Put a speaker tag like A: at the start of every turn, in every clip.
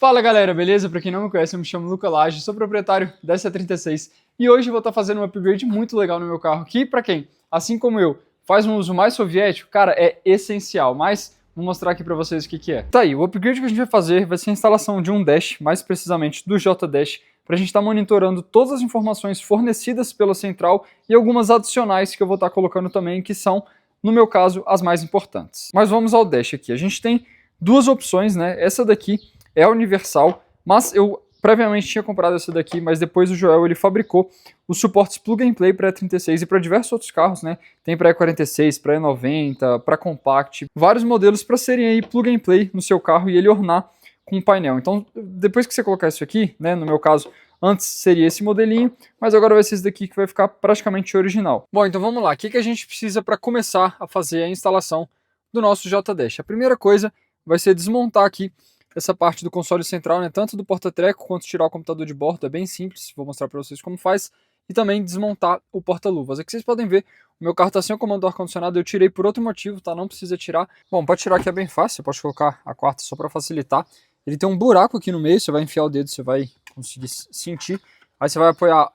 A: Fala galera, beleza? Pra quem não me conhece, eu me chamo Luca Lage, sou proprietário dessa 36 e hoje eu vou estar fazendo um upgrade muito legal no meu carro, que pra quem, assim como eu, faz um uso mais soviético, cara, é essencial, mas vou mostrar aqui pra vocês o que é. Tá aí, o upgrade que a gente vai fazer vai ser a instalação de um dash, mais precisamente do J-Dash, pra gente estar monitorando todas as informações fornecidas pela central e algumas adicionais que eu vou estar colocando também, que são, no meu caso, as mais importantes. Mas vamos ao dash aqui, a gente tem duas opções, né? Essa daqui é universal, mas eu previamente tinha comprado essa daqui, mas depois o Joel ele fabricou os suportes plug and play para E36 e para diversos outros carros, né? Tem para E46, para E90, para Compact, vários modelos para serem aí plug and play no seu carro e ele ornar com um painel. Então, depois que você colocar isso aqui, né, no meu caso, antes seria esse modelinho, mas agora vai ser esse daqui que vai ficar praticamente original. Bom, então vamos lá. O que a gente precisa para começar a fazer a instalação do nosso J-Dash? A primeira coisa vai ser desmontar aqui essa parte do console central, né, tanto do porta-treco quanto tirar o computador de bordo, é bem simples, vou mostrar para vocês como faz, e também desmontar o porta-luvas. Aqui vocês podem ver, o meu carro está sem o comando do ar-condicionado, eu tirei por outro motivo, tá, não precisa tirar. Bom, para tirar aqui é bem fácil, você pode colocar a quarta só para facilitar. Ele tem um buraco aqui no meio, você vai enfiar o dedo, você vai conseguir sentir, aí você vai apoiar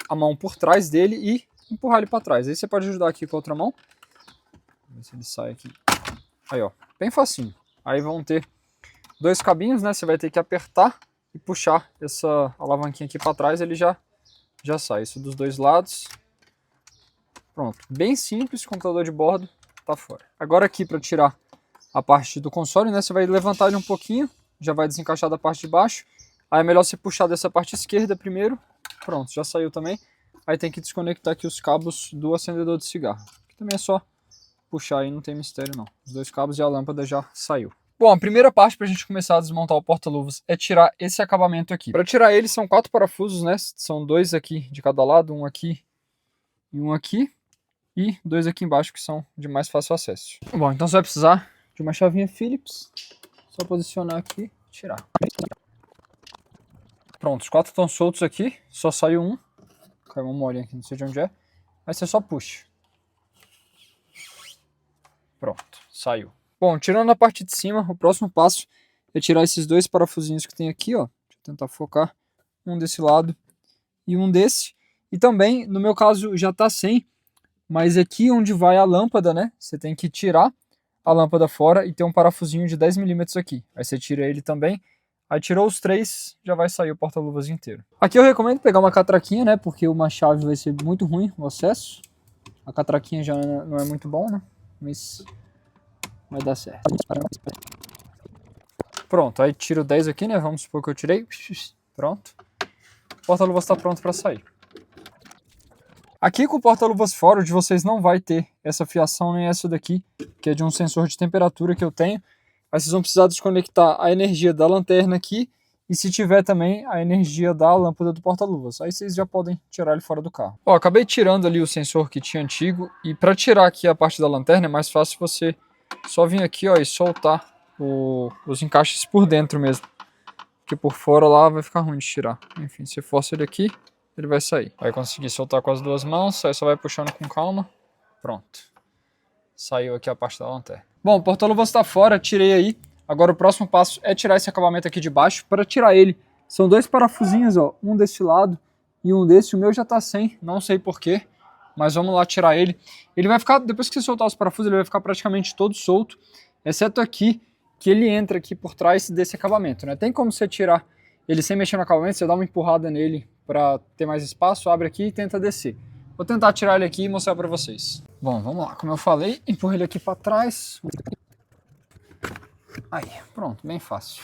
A: a mão por trás dele e empurrar ele para trás. Aí você pode ajudar aqui com a outra mão, ver se ele sai aqui. Aí ó, bem facinho. Aí vão ter dois cabinhos, né? Você vai ter que apertar e puxar essa alavanquinha aqui para trás, ele já sai. Isso dos dois lados. Pronto, bem simples, computador de bordo tá fora. Agora aqui para tirar a parte do console, né? Você vai levantar ele um pouquinho, já vai desencaixar da parte de baixo. Aí é melhor você puxar dessa parte esquerda primeiro. Pronto, já saiu também. Aí tem que desconectar aqui os cabos do acendedor de cigarro. Aqui também é só puxar aí, não tem mistério não. Os dois cabos e a lâmpada já saiu. Bom, a primeira parte para a gente começar a desmontar o porta-luvas é tirar esse acabamento aqui. Para tirar ele são 4 parafusos, né? São 2 aqui de cada lado, um aqui e um aqui. E 2 aqui embaixo que são de mais fácil acesso. Bom, então você vai precisar de uma chavinha Phillips. Só posicionar aqui e tirar. Pronto, os 4 estão soltos aqui. Só saiu um. Caiu uma molinha aqui, não sei de onde é. Aí você só puxa. Pronto, saiu. Bom, tirando a parte de cima, o próximo passo é tirar esses 2 parafusinhos que tem aqui, ó. Deixa eu tentar focar. Um desse lado e um desse. E também, no meu caso, já tá sem. Mas aqui onde vai a lâmpada, né? Você tem que tirar a lâmpada fora e ter um parafusinho de 10 milímetros aqui. Aí você tira ele também. Aí tirou os 3, já vai sair o porta-luvas inteiro. Aqui eu recomendo pegar uma catraquinha, né? Porque uma chave vai ser muito ruim o acesso. A catraquinha já não é muito bom, né? Mas vai dar certo. Pronto, aí tiro 10 aqui, né? Vamos supor que eu tirei. Pronto. O porta-luvas está pronto para sair. Aqui com o porta-luvas fora, de vocês não vai ter essa fiação nem essa daqui, que é de um sensor de temperatura que eu tenho. Aí vocês vão precisar desconectar a energia da lanterna aqui e se tiver também a energia da lâmpada do porta-luvas. Aí vocês já podem tirar ele fora do carro. Ó, acabei tirando ali o sensor que tinha antigo e para tirar aqui a parte da lanterna é mais fácil você só vir aqui, ó, e soltar os encaixes por dentro mesmo. Porque por fora lá vai ficar ruim de tirar. Enfim, se força ele aqui, ele vai sair. Vai conseguir soltar com as duas mãos, aí só vai puxando com calma. Pronto. Saiu aqui a parte da lanterna. Bom, o porta-luvas está fora, tirei aí. Agora o próximo passo é tirar esse acabamento aqui de baixo. Para tirar ele, são 2 parafusinhos, ó, um desse lado e um desse. O meu já está sem, não sei porquê, mas vamos lá tirar ele. Ele vai ficar, depois que você soltar os parafusos, ele vai ficar praticamente todo solto, exceto aqui, que ele entra aqui por trás desse acabamento, né? Tem como você tirar ele sem mexer no acabamento, você dá uma empurrada nele para ter mais espaço, abre aqui e tenta descer. Vou tentar tirar ele aqui e mostrar para vocês. Bom, vamos lá. Como eu falei, empurra ele aqui para trás. Aí, pronto, bem fácil.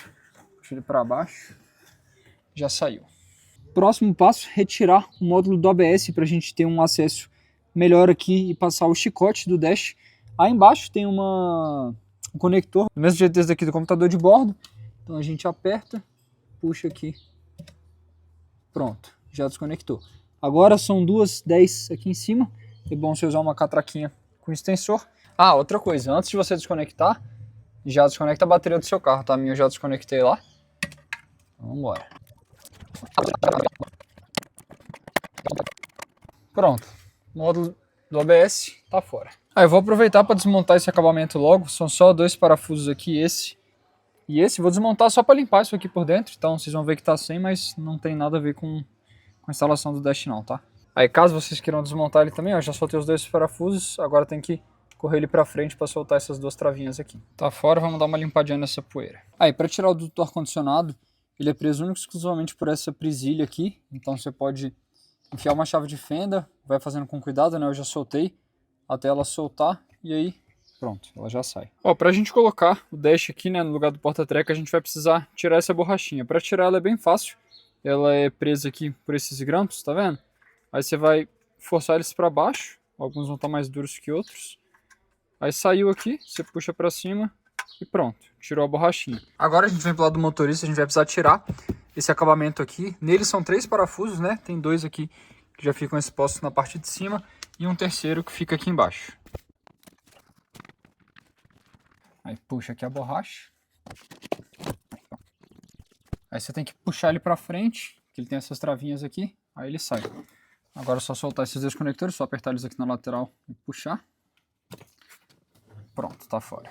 A: Puxa ele para baixo. Já saiu. Próximo passo, retirar o módulo do ABS para a gente ter um acesso melhor aqui e passar o chicote do dash. Aí embaixo tem um conector, do mesmo jeito desse daqui do computador de bordo. Então a gente aperta, puxa aqui. Pronto, já desconectou. Agora são 2 10 aqui em cima. É bom você usar uma catraquinha com extensor. Ah, outra coisa, antes de você desconectar, já desconecta a bateria do seu carro, tá? A minha eu já desconectei lá. Vamos embora. Pronto, o módulo do ABS tá fora. Eu vou aproveitar para desmontar esse acabamento logo. São só 2 parafusos aqui, esse E esse vou desmontar só para limpar isso aqui por dentro, então vocês vão ver que tá sem, mas não tem nada a ver com a instalação do dash não, tá? Aí caso vocês queiram desmontar ele também, ó, já soltei os 2 parafusos, agora tem que correr ele para frente para soltar essas 2 travinhas aqui. Tá fora, vamos dar uma limpadinha nessa poeira. Aí para tirar o duto ar-condicionado, ele é preso único e exclusivamente por essa presilha aqui, então você pode enfiar uma chave de fenda, vai fazendo com cuidado, né? Eu já soltei até ela soltar e aí pronto, ela já sai. Ó, pra gente colocar o dash aqui, né, no lugar do porta-treca, a gente vai precisar tirar essa borrachinha. Para tirar ela é bem fácil, ela é presa aqui por esses grampos, tá vendo? Aí você vai forçar eles para baixo, alguns vão estar mais duros que outros. Aí saiu aqui, você puxa para cima e pronto, tirou a borrachinha. Agora a gente vem pro lado do motorista, a gente vai precisar tirar esse acabamento aqui. Nele são 3 parafusos, né? Tem 2 aqui que já ficam expostos na parte de cima e um terceiro que fica aqui embaixo. Aí puxa aqui a borracha. Aí você tem que puxar ele para frente, que ele tem essas travinhas aqui, aí ele sai. Agora é só soltar esses 2 conectores, só apertar eles aqui na lateral e puxar. Pronto, tá fora.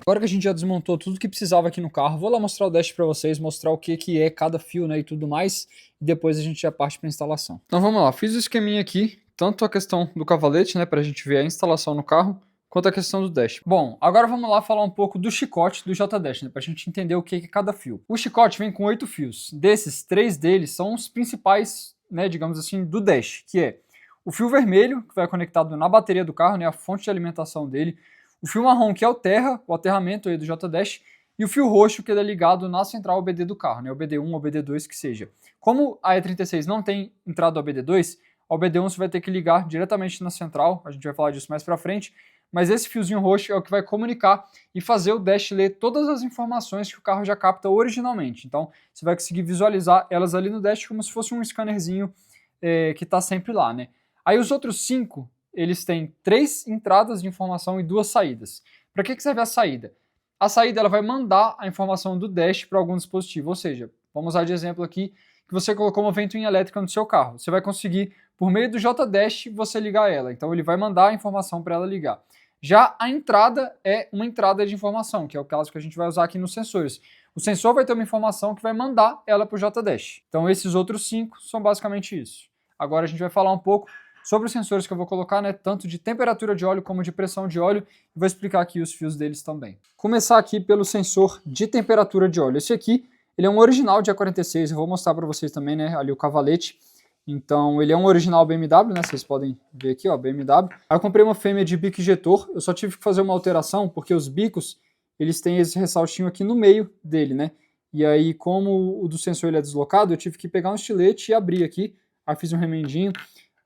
A: Agora que a gente já desmontou tudo que precisava aqui no carro, vou lá mostrar o dash para vocês, mostrar o que é cada fio, né, e tudo mais, e depois a gente já parte para instalação. Então vamos lá, fiz o esqueminha aqui, tanto a questão do cavalete, né, para a gente ver a instalação no carro, quanto a questão do dash. Bom, agora vamos lá falar um pouco do chicote do J-Dash, né, para a gente entender o que é cada fio. O chicote vem com 8 fios, desses, 3 deles são os principais, né, digamos assim, do dash, que é o fio vermelho, que vai conectado na bateria do carro, né, a fonte de alimentação dele, o fio marrom, que é o terra, o aterramento aí do J-Dash, e o fio roxo, que ele é ligado na central OBD do carro, né, OBD1 ou OBD2 que seja. Como a E36 não tem entrada OBD2, a OBD1 você vai ter que ligar diretamente na central, a gente vai falar disso mais pra frente, mas esse fiozinho roxo é o que vai comunicar e fazer o dash ler todas as informações que o carro já capta originalmente. Então, você vai conseguir visualizar elas ali no dash como se fosse um scannerzinho que está sempre lá, né? Aí os outros 5, eles têm 3 entradas de informação e 2 saídas. Para que serve a saída? A saída ela vai mandar a informação do dash para algum dispositivo, ou seja, vamos usar de exemplo aqui que você colocou uma ventoinha elétrica no seu carro. Você vai conseguir, por meio do J-Dash, você ligar ela. Então ele vai mandar a informação para ela ligar. Já a entrada é uma entrada de informação, que é o caso que a gente vai usar aqui nos sensores. O sensor vai ter uma informação que vai mandar ela para o J-Dash. Então esses outros 5 são basicamente isso. Agora a gente vai falar um pouco sobre os sensores que eu vou colocar, né, tanto de temperatura de óleo como de pressão de óleo, e vou explicar aqui os fios deles também. Começar aqui pelo sensor de temperatura de óleo. Esse aqui, ele é um original de A46, eu vou mostrar para vocês também, né, ali o cavalete. Então, ele é um original BMW, né, vocês podem ver aqui, ó, BMW. Aí eu comprei uma fêmea de bico injetor, eu só tive que fazer uma alteração, porque os bicos, eles têm esse ressaltinho aqui no meio dele, né. E aí, como o do sensor ele é deslocado, eu tive que pegar um estilete e abrir aqui, aí fiz um remendinho.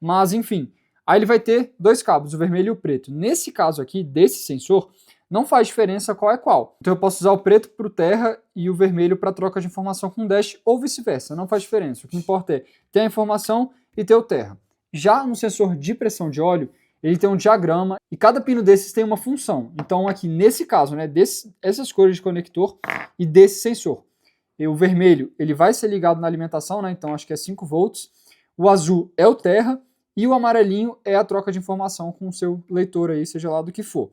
A: Mas, enfim, aí ele vai ter 2 cabos, o vermelho e o preto. Nesse caso aqui, desse sensor, não faz diferença qual é qual. Então eu posso usar o preto para o terra e o vermelho para troca de informação com o dash, ou vice-versa, não faz diferença. O que importa é ter a informação e ter o terra. Já no sensor de pressão de óleo, ele tem um diagrama e cada pino desses tem uma função. Então aqui, nesse caso, né, essas cores de conector e desse sensor. E o vermelho, ele vai ser ligado na alimentação, né, então acho que é 5 volts. O azul é o terra. E o amarelinho é a troca de informação com o seu leitor aí, seja lá do que for.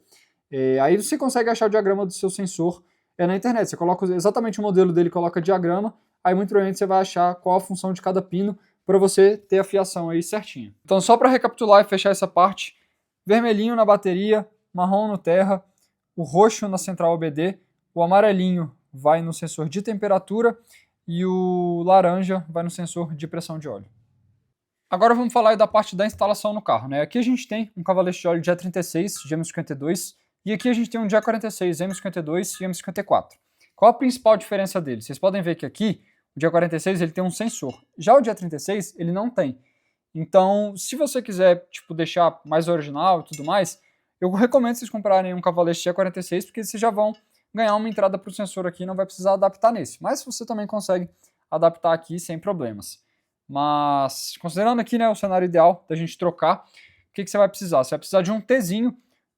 A: Aí você consegue achar o diagrama do seu sensor na internet. Você coloca exatamente o modelo dele, coloca diagrama, aí muito provavelmente você vai achar qual a função de cada pino para você ter a fiação aí certinha. Então só para recapitular e fechar essa parte, vermelhinho na bateria, marrom no terra, o roxo na central OBD, o amarelinho vai no sensor de temperatura e o laranja vai no sensor de pressão de óleo. Agora vamos falar aí da parte da instalação no carro, né? Aqui a gente tem um cavalete de óleo de E36, de M52, e aqui a gente tem um de E46, M52 e M54. Qual a principal diferença deles? Vocês podem ver que aqui, o de E46 ele tem um sensor. Já o de E36 ele não tem. Então, se você quiser tipo, deixar mais original e tudo mais, eu recomendo vocês comprarem um cavalete de E46, porque vocês já vão ganhar uma entrada para o sensor aqui e não vai precisar adaptar nesse. Mas você também consegue adaptar aqui sem problemas. Mas, considerando aqui, né, o cenário ideal da gente trocar, o que você vai precisar? Você vai precisar de um Tzinho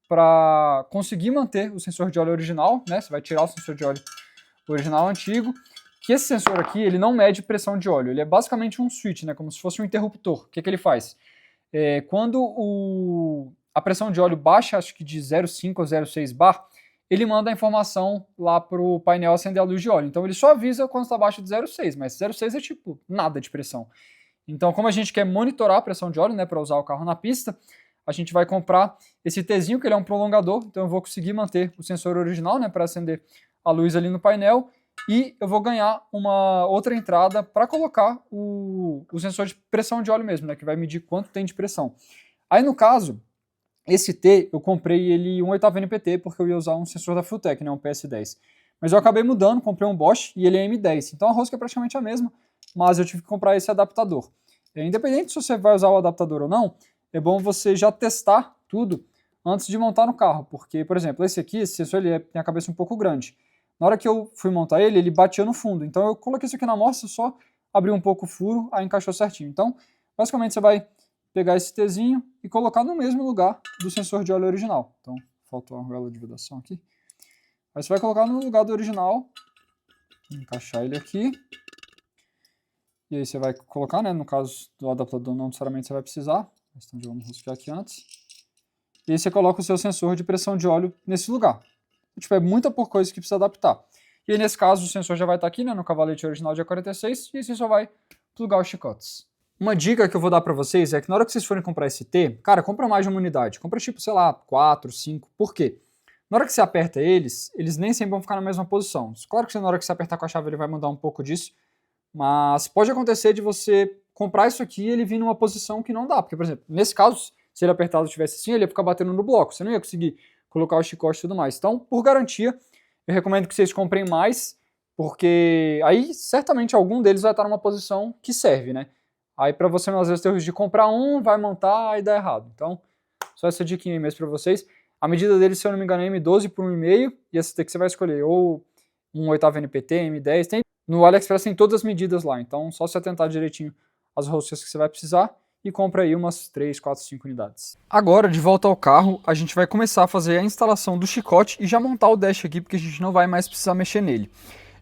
A: para conseguir manter o sensor de óleo original, né? Você vai tirar o sensor de óleo original antigo, que esse sensor aqui, ele não mede pressão de óleo, ele é basicamente um switch, né, como se fosse um interruptor. O que ele faz? Quando a pressão de óleo baixa, acho que de 0,5 ou 0,6 bar, ele manda a informação lá para o painel acender a luz de óleo. Então ele só avisa quando está abaixo de 0,6, mas 0,6 é tipo nada de pressão. Então, como a gente quer monitorar a pressão de óleo, né, para usar o carro na pista, a gente vai comprar esse Tzinho, que ele é um prolongador, então eu vou conseguir manter o sensor original, né, para acender a luz ali no painel, e eu vou ganhar uma outra entrada para colocar o sensor de pressão de óleo mesmo, né, que vai medir quanto tem de pressão. Aí, no caso, esse T, eu comprei ele 1/8 NPT, porque eu ia usar um sensor da Fulltech, né, um PS10. Mas eu acabei mudando, comprei um Bosch e ele é M10. Então a rosca é praticamente a mesma, mas eu tive que comprar esse adaptador. Independente se você vai usar o adaptador ou não, é bom você já testar tudo antes de montar no carro. Porque, por exemplo, esse aqui, esse sensor, ele tem a cabeça um pouco grande. Na hora que eu fui montar ele, ele batia no fundo. Então eu coloquei isso aqui na amostra, só abri um pouco o furo, aí encaixou certinho. Então, basicamente você vai pegar esse Tzinho e colocar no mesmo lugar do sensor de óleo original. Então, faltou uma argola de vedação aqui. Aí você vai colocar no lugar do original, encaixar ele aqui. E aí você vai colocar, né, no caso do adaptador não necessariamente você vai precisar, mas então vamos riscar aqui antes. E aí você coloca o seu sensor de pressão de óleo nesse lugar. Tipo, é muita pouca coisa que precisa adaptar. E aí, nesse caso, o sensor já vai estar aqui, né, no cavalete original de A46, e aí você só vai plugar os chicotes. Uma dica que eu vou dar pra vocês é que na hora que vocês forem comprar esse T, cara, compra mais de uma unidade. Compra tipo, sei lá, 4, 5. Por quê? Na hora que você aperta eles nem sempre vão ficar na mesma posição. Claro que na hora que você apertar com a chave ele vai mudar um pouco disso, mas pode acontecer de você comprar isso aqui e ele vir numa posição que não dá. Porque, por exemplo, nesse caso, se ele apertado estivesse assim, ele ia ficar batendo no bloco. Você não ia conseguir colocar o chicote e tudo mais. Então, por garantia, eu recomendo que vocês comprem mais, porque aí certamente algum deles vai estar numa posição que serve, né? Aí para você às vezes ter o risco de comprar um, vai montar e dá errado. Então, só essa diquinha aí mesmo para vocês. A medida deles, se eu não me engano, é M12 por 1,5, e essa daqui você vai escolher ou 1/8 NPT, M10, tem. No AliExpress tem todas as medidas lá, então só se atentar direitinho às roscas que você vai precisar e compra aí umas 3, 4, 5 unidades. Agora, de volta ao carro, a gente vai começar a fazer a instalação do chicote e já montar o dash aqui, porque a gente não vai mais precisar mexer nele.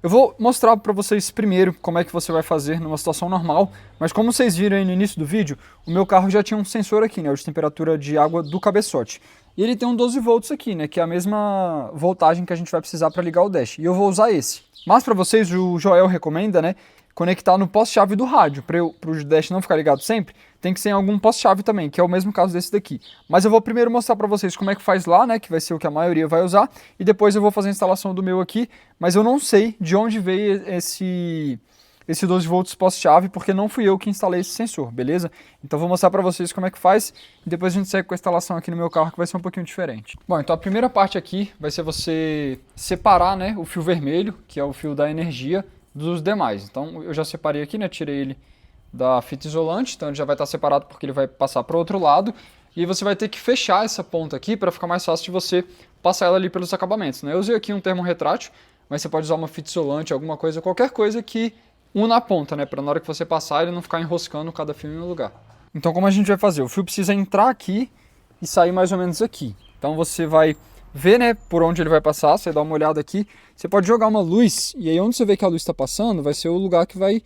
A: Eu vou mostrar para vocês primeiro como é que você vai fazer numa situação normal, mas como vocês viram aí no início do vídeo, o meu carro já tinha um sensor aqui, né, de temperatura de água do cabeçote. E ele tem um 12 volts aqui, né, que é a mesma voltagem que a gente vai precisar para ligar o dash, e eu vou usar esse. Mas para vocês, o Joel recomenda, né, conectar no poste-chave do rádio, para o dash não ficar ligado sempre, tem que ser em algum poste-chave também, que é o mesmo caso desse daqui. Mas eu vou primeiro mostrar para vocês como é que faz lá, né, que vai ser o que a maioria vai usar, e depois eu vou fazer a instalação do meu aqui, mas eu não sei de onde veio esse 12 volts poste-chave, porque não fui eu que instalei esse sensor, beleza? Então eu vou mostrar para vocês como é que faz, e depois a gente segue com a instalação aqui no meu carro, que vai ser um pouquinho diferente. Bom, então a primeira parte aqui vai ser você separar, né, o fio vermelho, que é o fio da energia, dos demais. Então eu já separei aqui, né, tirei ele da fita isolante, então ele já vai estar separado porque ele vai passar para o outro lado, e você vai ter que fechar essa ponta aqui para ficar mais fácil de você passar ela ali pelos acabamentos, né? Eu usei aqui um termo retrátil, mas você pode usar uma fita isolante, alguma coisa, qualquer coisa que una a ponta, né, para na hora que você passar ele não ficar enroscando cada fio no lugar. Então como a gente vai fazer? O fio precisa entrar aqui e sair mais ou menos aqui. Então você vai ver, né, por onde ele vai passar, você dá uma olhada aqui, você pode jogar uma luz, e aí onde você vê que a luz está passando, vai ser o lugar que vai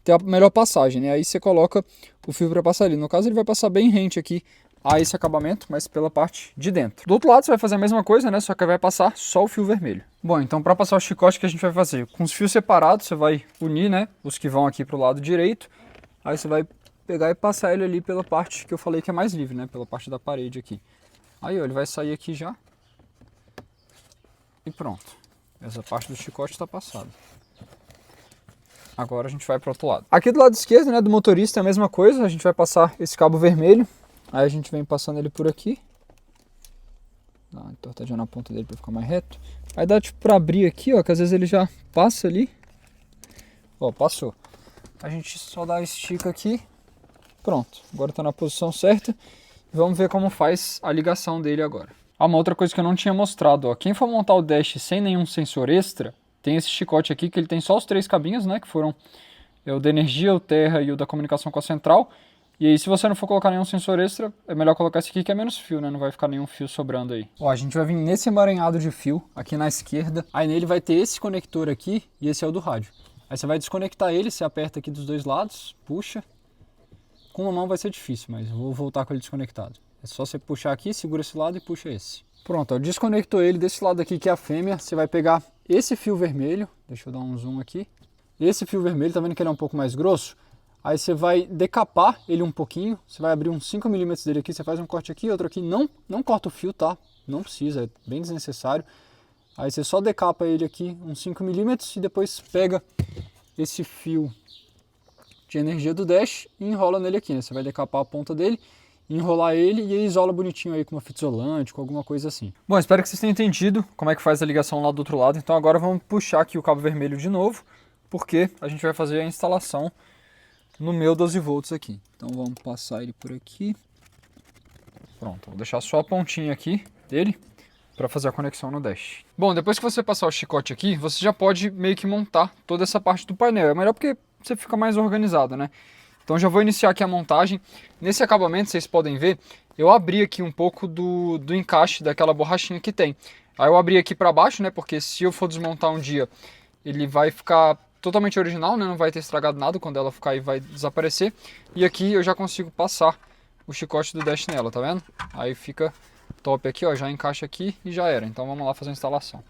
A: ter a melhor passagem, né, aí você coloca o fio para passar ali. No caso ele vai passar bem rente aqui a esse acabamento, mas pela parte de dentro. Do outro lado você vai fazer a mesma coisa, né, só que vai passar só o fio vermelho. Bom, então para passar o chicote, que a gente vai fazer? Com os fios separados, você vai unir, né, os que vão aqui para o lado direito, aí você vai pegar e passar ele ali pela parte que eu falei que é mais livre, né, pela parte da parede aqui. Aí ó, ele vai sair aqui já. E pronto, essa parte do chicote está passada. Agora a gente vai para o outro lado. Aqui do lado esquerdo, né, do motorista é a mesma coisa, a gente vai passar esse cabo vermelho, aí a gente vem passando ele por aqui. Dá uma entortadinha na ponta dele para ficar mais reto. Aí dá tipo para abrir aqui, ó, que às vezes ele já passa ali. Ó, passou. A gente só dá estica aqui, pronto. Agora está na posição certa. Vamos ver como faz a ligação dele agora. Ah, uma outra coisa que eu não tinha mostrado, ó. Quem for montar o dash sem nenhum sensor extra, tem esse chicote aqui que ele tem só os 3 cabinhos, né, que foram o da energia, o terra e o da comunicação com a central. E aí se você não for colocar nenhum sensor extra, é melhor colocar esse aqui que é menos fio, né, não vai ficar nenhum fio sobrando aí. Ó, a gente vai vir nesse emaranhado de fio aqui na esquerda, aí nele vai ter esse conector aqui e esse é o do rádio. Aí você vai desconectar ele, você aperta aqui dos dois lados, puxa. Com uma mão vai ser difícil, mas eu vou voltar com ele desconectado. É só você puxar aqui, segura esse lado e puxa esse. Pronto, ó, desconectou ele desse lado aqui que é a fêmea. Você vai pegar esse fio vermelho, deixa eu dar um zoom aqui. Esse fio vermelho, tá vendo que ele é um pouco mais grosso? Aí você vai decapar ele um pouquinho, você vai abrir uns 5 milímetros dele aqui, você faz um corte aqui, outro aqui. Não corta o fio, tá? Não precisa, é bem desnecessário. Aí você só decapa ele aqui uns 5 milímetros e depois pega esse fio de energia do dash e enrola nele aqui, né? Você vai decapar a ponta dele, enrolar ele e aí isola bonitinho aí com uma fita isolante, com alguma coisa assim. Bom, espero que vocês tenham entendido como é que faz a ligação lá do outro lado. Então agora vamos puxar aqui o cabo vermelho de novo, porque a gente vai fazer a instalação no meu 12 volts aqui. Então vamos passar ele por aqui. Pronto, vou deixar só a pontinha aqui dele para fazer a conexão no dash. Bom, depois que você passar o chicote aqui, você já pode meio que montar toda essa parte do painel. É melhor porque você fica mais organizado, né? Então já vou iniciar aqui a montagem. Nesse acabamento, vocês podem ver, eu abri aqui um pouco do encaixe daquela borrachinha que tem. Aí eu abri aqui para baixo, né? Porque se eu for desmontar um dia, ele vai ficar totalmente original, né? Não vai ter estragado nada, quando ela ficar aí vai desaparecer. E aqui eu já consigo passar o chicote do dash nela, tá vendo? Aí fica top aqui, ó, já encaixa aqui e já era. Então vamos lá fazer a instalação.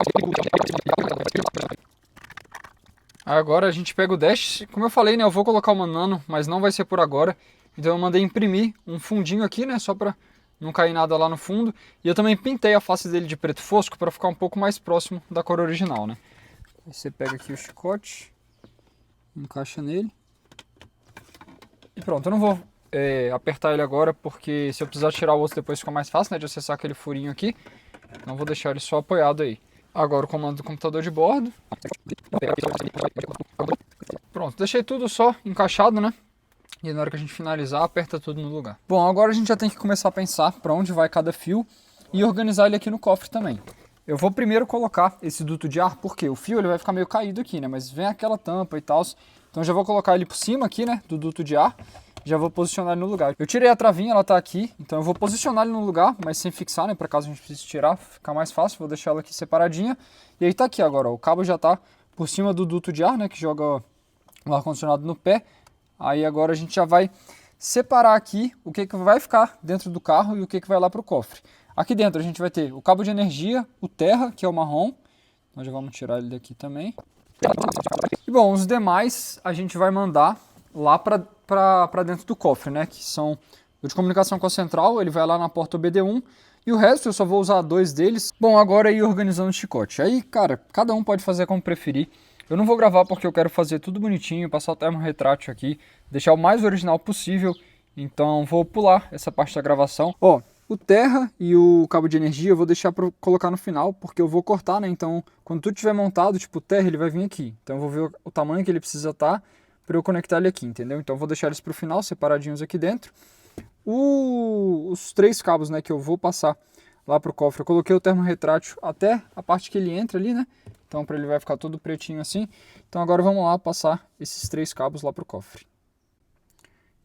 A: Agora a gente pega o dash, como eu falei, né, eu vou colocar uma nano, mas não vai ser por agora. Então eu mandei imprimir um fundinho aqui, né, só pra não cair nada lá no fundo. E eu também pintei a face dele de preto fosco para ficar um pouco mais próximo da cor original, né. Aí você pega aqui o chicote, encaixa nele. E pronto, eu não vou apertar ele agora, porque se eu precisar tirar o osso depois fica mais fácil, né, de acessar aquele furinho aqui. Então vou deixar ele só apoiado aí. Agora o comando do computador de bordo. Pronto, deixei tudo só encaixado, né? E na hora que a gente finalizar, aperta tudo no lugar. Bom, agora a gente já tem que começar a pensar para onde vai cada fio e organizar ele aqui no cofre também. Eu vou primeiro colocar esse duto de ar, porque o fio ele vai ficar meio caído aqui, né? Mas vem aquela tampa e tal. Então já vou colocar ele por cima aqui, né? Do duto de ar. Já vou posicionar ele no lugar. Eu tirei a travinha, ela tá aqui. Então eu vou posicionar ele no lugar, mas sem fixar, né? Para caso a gente precise tirar, ficar mais fácil. Vou deixar ela aqui separadinha. E aí tá aqui agora, ó. O cabo já tá por cima do duto de ar, né? Que joga o ar-condicionado no pé. Aí agora a gente já vai separar aqui o que vai ficar dentro do carro e o que vai lá pro cofre. Aqui dentro a gente vai ter o cabo de energia, o terra, que é o marrom. Nós já vamos tirar ele daqui também. E bom, os demais a gente vai mandar lá para dentro do cofre, né? Que são o de comunicação com a central, ele vai lá na porta OBD1. E o resto eu só vou usar 2 deles. Bom, agora ir organizando o chicote. Aí, cara, cada um pode fazer como preferir. Eu não vou gravar porque eu quero fazer tudo bonitinho, passar o termo retrátil aqui, deixar o mais original possível. Então vou pular essa parte da gravação. Ó, o terra e o cabo de energia eu vou deixar para colocar no final, porque eu vou cortar, né? Então, quando tudo estiver montado, tipo, o terra ele vai vir aqui. Então eu vou ver o tamanho que ele precisa estar para eu conectar ele aqui, entendeu? Então eu vou deixar eles para o final, separadinhos aqui dentro. Os 3 cabos, né, que eu vou passar lá pro cofre, eu coloquei o termo retrátil até a parte que ele entra ali, né? Então para ele vai ficar todo pretinho assim. Então agora vamos lá passar esses 3 cabos lá pro cofre.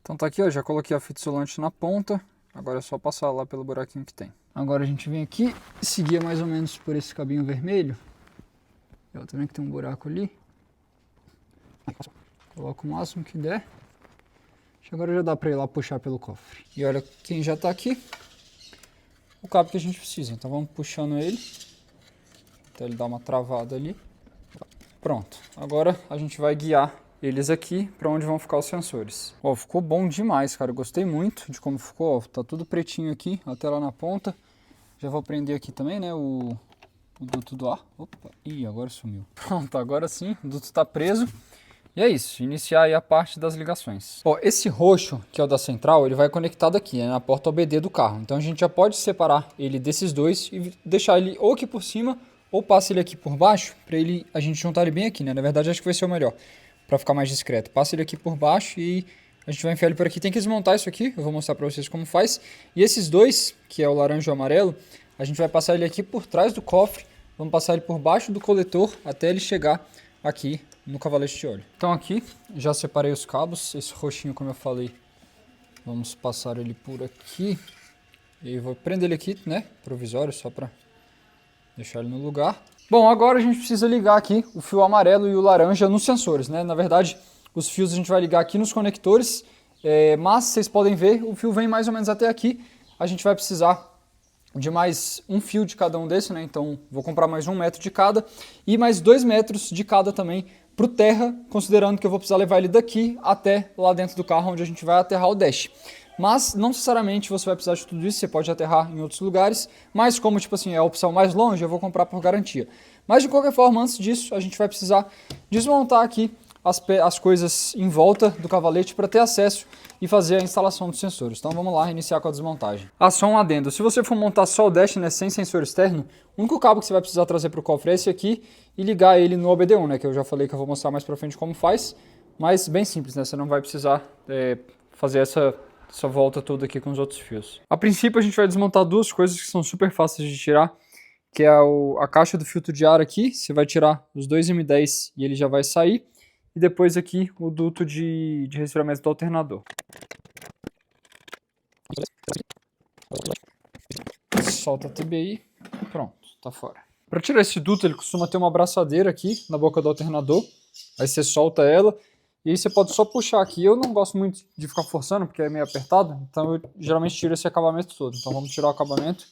A: Então tá aqui, ó, já coloquei a fita isolante na ponta. Agora é só passar lá pelo buraquinho que tem. Agora a gente vem aqui e seguir mais ou menos por esse cabinho vermelho. Eu também que tem um buraco ali. Coloca o máximo que der. Agora já dá para ir lá puxar pelo cofre. E olha quem já está aqui. O cabo que a gente precisa. Então vamos puxando ele. Até ele dar uma travada ali. Pronto. Agora a gente vai guiar eles aqui para onde vão ficar os sensores. Ó, ficou bom demais, cara. Eu gostei muito de como ficou. Ó, tá tudo pretinho aqui, até lá na ponta. Já vou prender aqui também, né? O duto do ar. Opa. Ih, agora sumiu. Pronto, agora sim. O duto está preso. E é isso, iniciar aí a parte das ligações. Ó, esse roxo, que é o da central, ele vai conectado aqui, né, na porta OBD do carro. Então a gente já pode separar ele desses dois e deixar ele ou aqui por cima, ou passa ele aqui por baixo, para a gente juntar ele bem aqui, né? Na verdade acho que vai ser o melhor, para ficar mais discreto. Passa ele aqui por baixo e a gente vai enfiar ele por aqui. Tem que desmontar isso aqui, eu vou mostrar para vocês como faz. E esses dois, que é o laranja e o amarelo, a gente vai passar ele aqui por trás do cofre, vamos passar ele por baixo do coletor até ele chegar aqui no cavalete de óleo. Então aqui já separei os cabos, esse roxinho como eu falei, vamos passar ele por aqui e vou prender ele aqui, né, provisório, só para deixar ele no lugar. Bom, agora a gente precisa ligar aqui o fio amarelo e o laranja nos sensores, né, na verdade os fios a gente vai ligar aqui nos conectores, mas vocês podem ver, o fio vem mais ou menos até aqui, a gente vai precisar de mais um fio de cada um desse, né? Então vou comprar mais 1 metro de cada e mais 2 metros de cada também para o terra, considerando que eu vou precisar levar ele daqui até lá dentro do carro onde a gente vai aterrar o dash. Mas não necessariamente você vai precisar de tudo isso, você pode aterrar em outros lugares, mas como tipo assim, é a opção mais longe, eu vou comprar por garantia. Mas de qualquer forma, antes disso, a gente vai precisar desmontar aqui as coisas em volta do cavalete para ter acesso e fazer a instalação dos sensores. Então vamos lá, iniciar com a desmontagem. Só um adendo, se você for montar só o dash, né, sem sensor externo, o único cabo que você vai precisar trazer para o cofre é esse aqui e ligar ele no OBD1, né, que eu já falei que eu vou mostrar mais para frente como faz, mas bem simples, né, você não vai precisar fazer essa volta toda aqui com os outros fios. A princípio a gente vai desmontar duas coisas que são super fáceis de tirar, que é a caixa do filtro de ar aqui, você vai tirar os dois M10 e ele já vai sair, e depois aqui o duto de resfriamento do alternador. Solta a TBI, pronto, tá fora. Para tirar esse duto ele costuma ter uma abraçadeira aqui na boca do alternador, aí você solta ela, e aí você pode só puxar aqui. Eu não gosto muito de ficar forçando porque é meio apertado, então eu geralmente tiro esse acabamento todo. Então vamos tirar o acabamento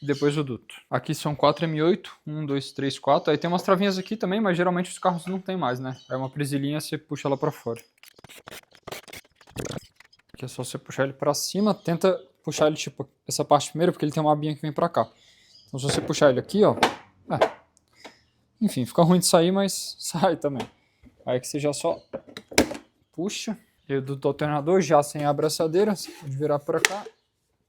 A: e depois o duto. Aqui são 4 M8, 1, 2, 3, 4. Aí tem umas travinhas aqui também, mas geralmente os carros não tem mais, né? É uma presilhinha, você puxa ela pra fora. Aqui é só você puxar ele pra cima, tenta puxar ele tipo essa parte primeiro, porque ele tem uma abinha que vem pra cá. Então se você puxar ele aqui, ó... enfim, fica ruim de sair, mas sai também. Aí que você já só puxa. E o do alternador já sem a abraçadeira, você pode virar pra cá.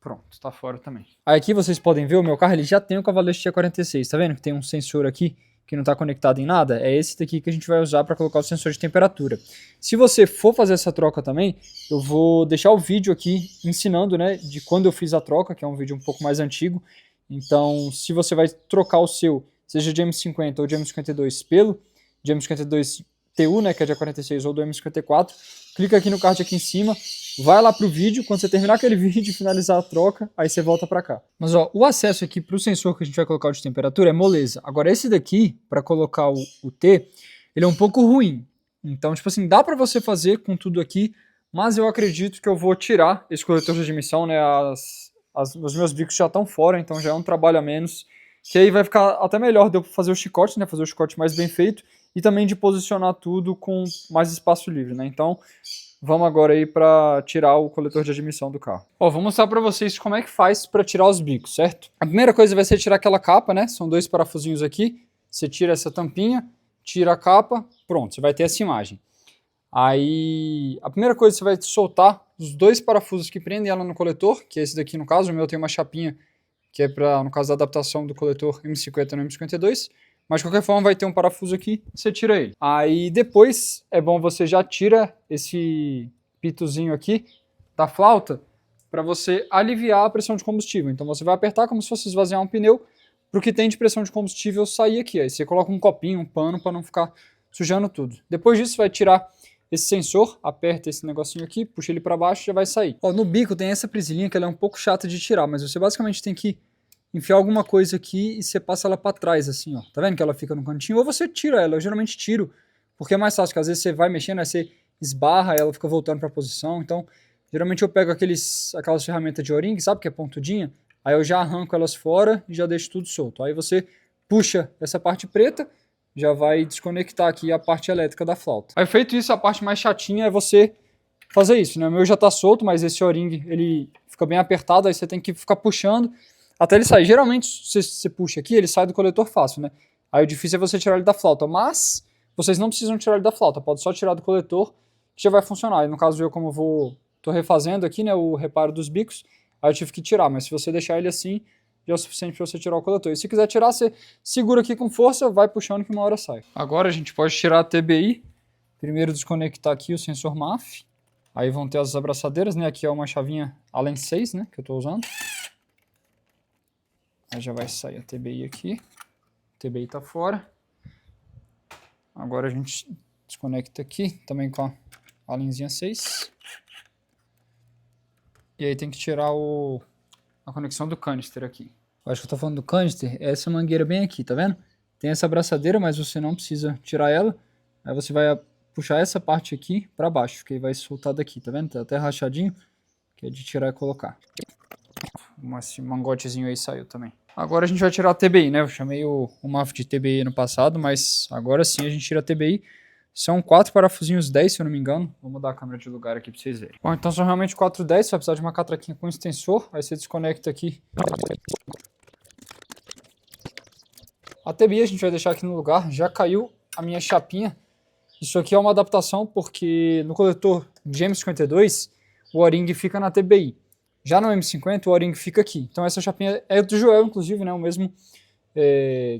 A: Pronto, tá fora também. Aí aqui vocês podem ver, o meu carro ele já tem o cavalete T46, tá vendo que tem um sensor aqui que não está conectado em nada? É esse daqui que a gente vai usar para colocar o sensor de temperatura. Se você for fazer essa troca também, eu vou deixar o vídeo aqui ensinando, né, de quando eu fiz a troca, que é um vídeo um pouco mais antigo. Então, se você vai trocar o seu, seja de M50 ou de M52 pelo de M52 TU, né, que é de A46, ou do M54, clica aqui no card aqui em cima, vai lá pro vídeo, quando você terminar aquele vídeo e finalizar a troca, aí você volta para cá. Mas ó, o acesso aqui pro sensor que a gente vai colocar o de temperatura é moleza. Agora esse daqui, para colocar o T, ele é um pouco ruim. Então, tipo assim, dá para você fazer com tudo aqui, mas eu acredito que eu vou tirar esse coletor de admissão, né, os meus bicos já estão fora, então já é um trabalho a menos, que aí vai ficar até melhor de eu fazer o chicote, né, fazer o chicote mais bem feito, e também de posicionar tudo com mais espaço livre, né? Então, vamos agora aí para tirar o coletor de admissão do carro. Ó, vou mostrar para vocês como é que faz para tirar os bicos, certo? A primeira coisa vai ser tirar aquela capa, né? São dois parafusinhos aqui. Você tira essa tampinha, tira a capa, pronto, você vai ter essa imagem. Aí, a primeira coisa você vai soltar os dois parafusos que prendem ela no coletor, que é esse daqui no caso, o meu tem uma chapinha que é para, no caso da adaptação do coletor M50 no M52. Mas de qualquer forma vai ter um parafuso aqui, você tira ele. Aí depois é bom você já tira esse pitozinho aqui da flauta para você aliviar a pressão de combustível. Então você vai apertar como se fosse esvaziar um pneu para o que tem de pressão de combustível sair aqui. Aí você coloca um copinho, um pano para não ficar sujando tudo. Depois disso vai tirar esse sensor, aperta esse negocinho aqui, puxa ele para baixo e já vai sair. Ó, no bico tem essa presilhinha que ela é um pouco chata de tirar, mas você basicamente tem que enfiar alguma coisa aqui e você passa ela para trás, assim, ó. Tá vendo que ela fica no cantinho? Ou você tira ela, eu geralmente tiro, porque é mais fácil, porque às vezes você vai mexendo, aí você esbarra, ela fica voltando para a posição. Então, geralmente eu pego aquelas ferramentas de O-ring, sabe, que é pontudinha, aí eu já arranco elas fora e já deixo tudo solto. Aí você puxa essa parte preta, já vai desconectar aqui a parte elétrica da flauta. Aí feito isso, a parte mais chatinha é você fazer isso, né? O meu já tá solto, mas esse O-ring, ele fica bem apertado, aí você tem que ficar puxando até ele sair. Geralmente, se você puxa aqui, ele sai do coletor fácil, né? Aí o difícil é você tirar ele da flauta, mas vocês não precisam tirar ele da flauta, pode só tirar do coletor que já vai funcionar. E no caso eu, como tô refazendo aqui, né, o reparo dos bicos, aí eu tive que tirar, mas se você deixar ele assim, já é o suficiente para você tirar o coletor. E se quiser tirar, você segura aqui com força, vai puxando que uma hora sai. Agora a gente pode tirar a TBI, primeiro desconectar aqui o sensor MAF, aí vão ter as abraçadeiras, né, aqui é uma chavinha Allen 6, né, que eu tô usando. Aí já vai sair a TBI aqui. A TBI tá fora. Agora a gente desconecta aqui, também com a linzinha 6. E aí tem que tirar a conexão do canister aqui. Eu acho que eu tô falando do canister, é essa mangueira bem aqui, tá vendo? Tem essa abraçadeira, mas você não precisa tirar ela. Aí você vai puxar essa parte aqui para baixo, que aí vai soltar daqui, tá vendo? Tá até rachadinho, que é de tirar e colocar. Esse mangotezinho aí saiu também. Agora a gente vai tirar a TBI, né? Eu chamei o MAF de TBI no passado, mas agora sim a gente tira a TBI. São 4 parafusinhos 10, se eu não me engano. Vou mudar a câmera de lugar aqui pra vocês verem. Bom, então são realmente 4 10, você vai precisar de uma catraquinha com extensor. Aí você desconecta aqui. A TBI a gente vai deixar aqui no lugar. Já caiu a minha chapinha. Isso aqui é uma adaptação porque no coletor de M52 o O-ring fica na TBI. Já no M50 o O-ring fica aqui. Então essa chapinha é do Joel, inclusive, né? O mesmo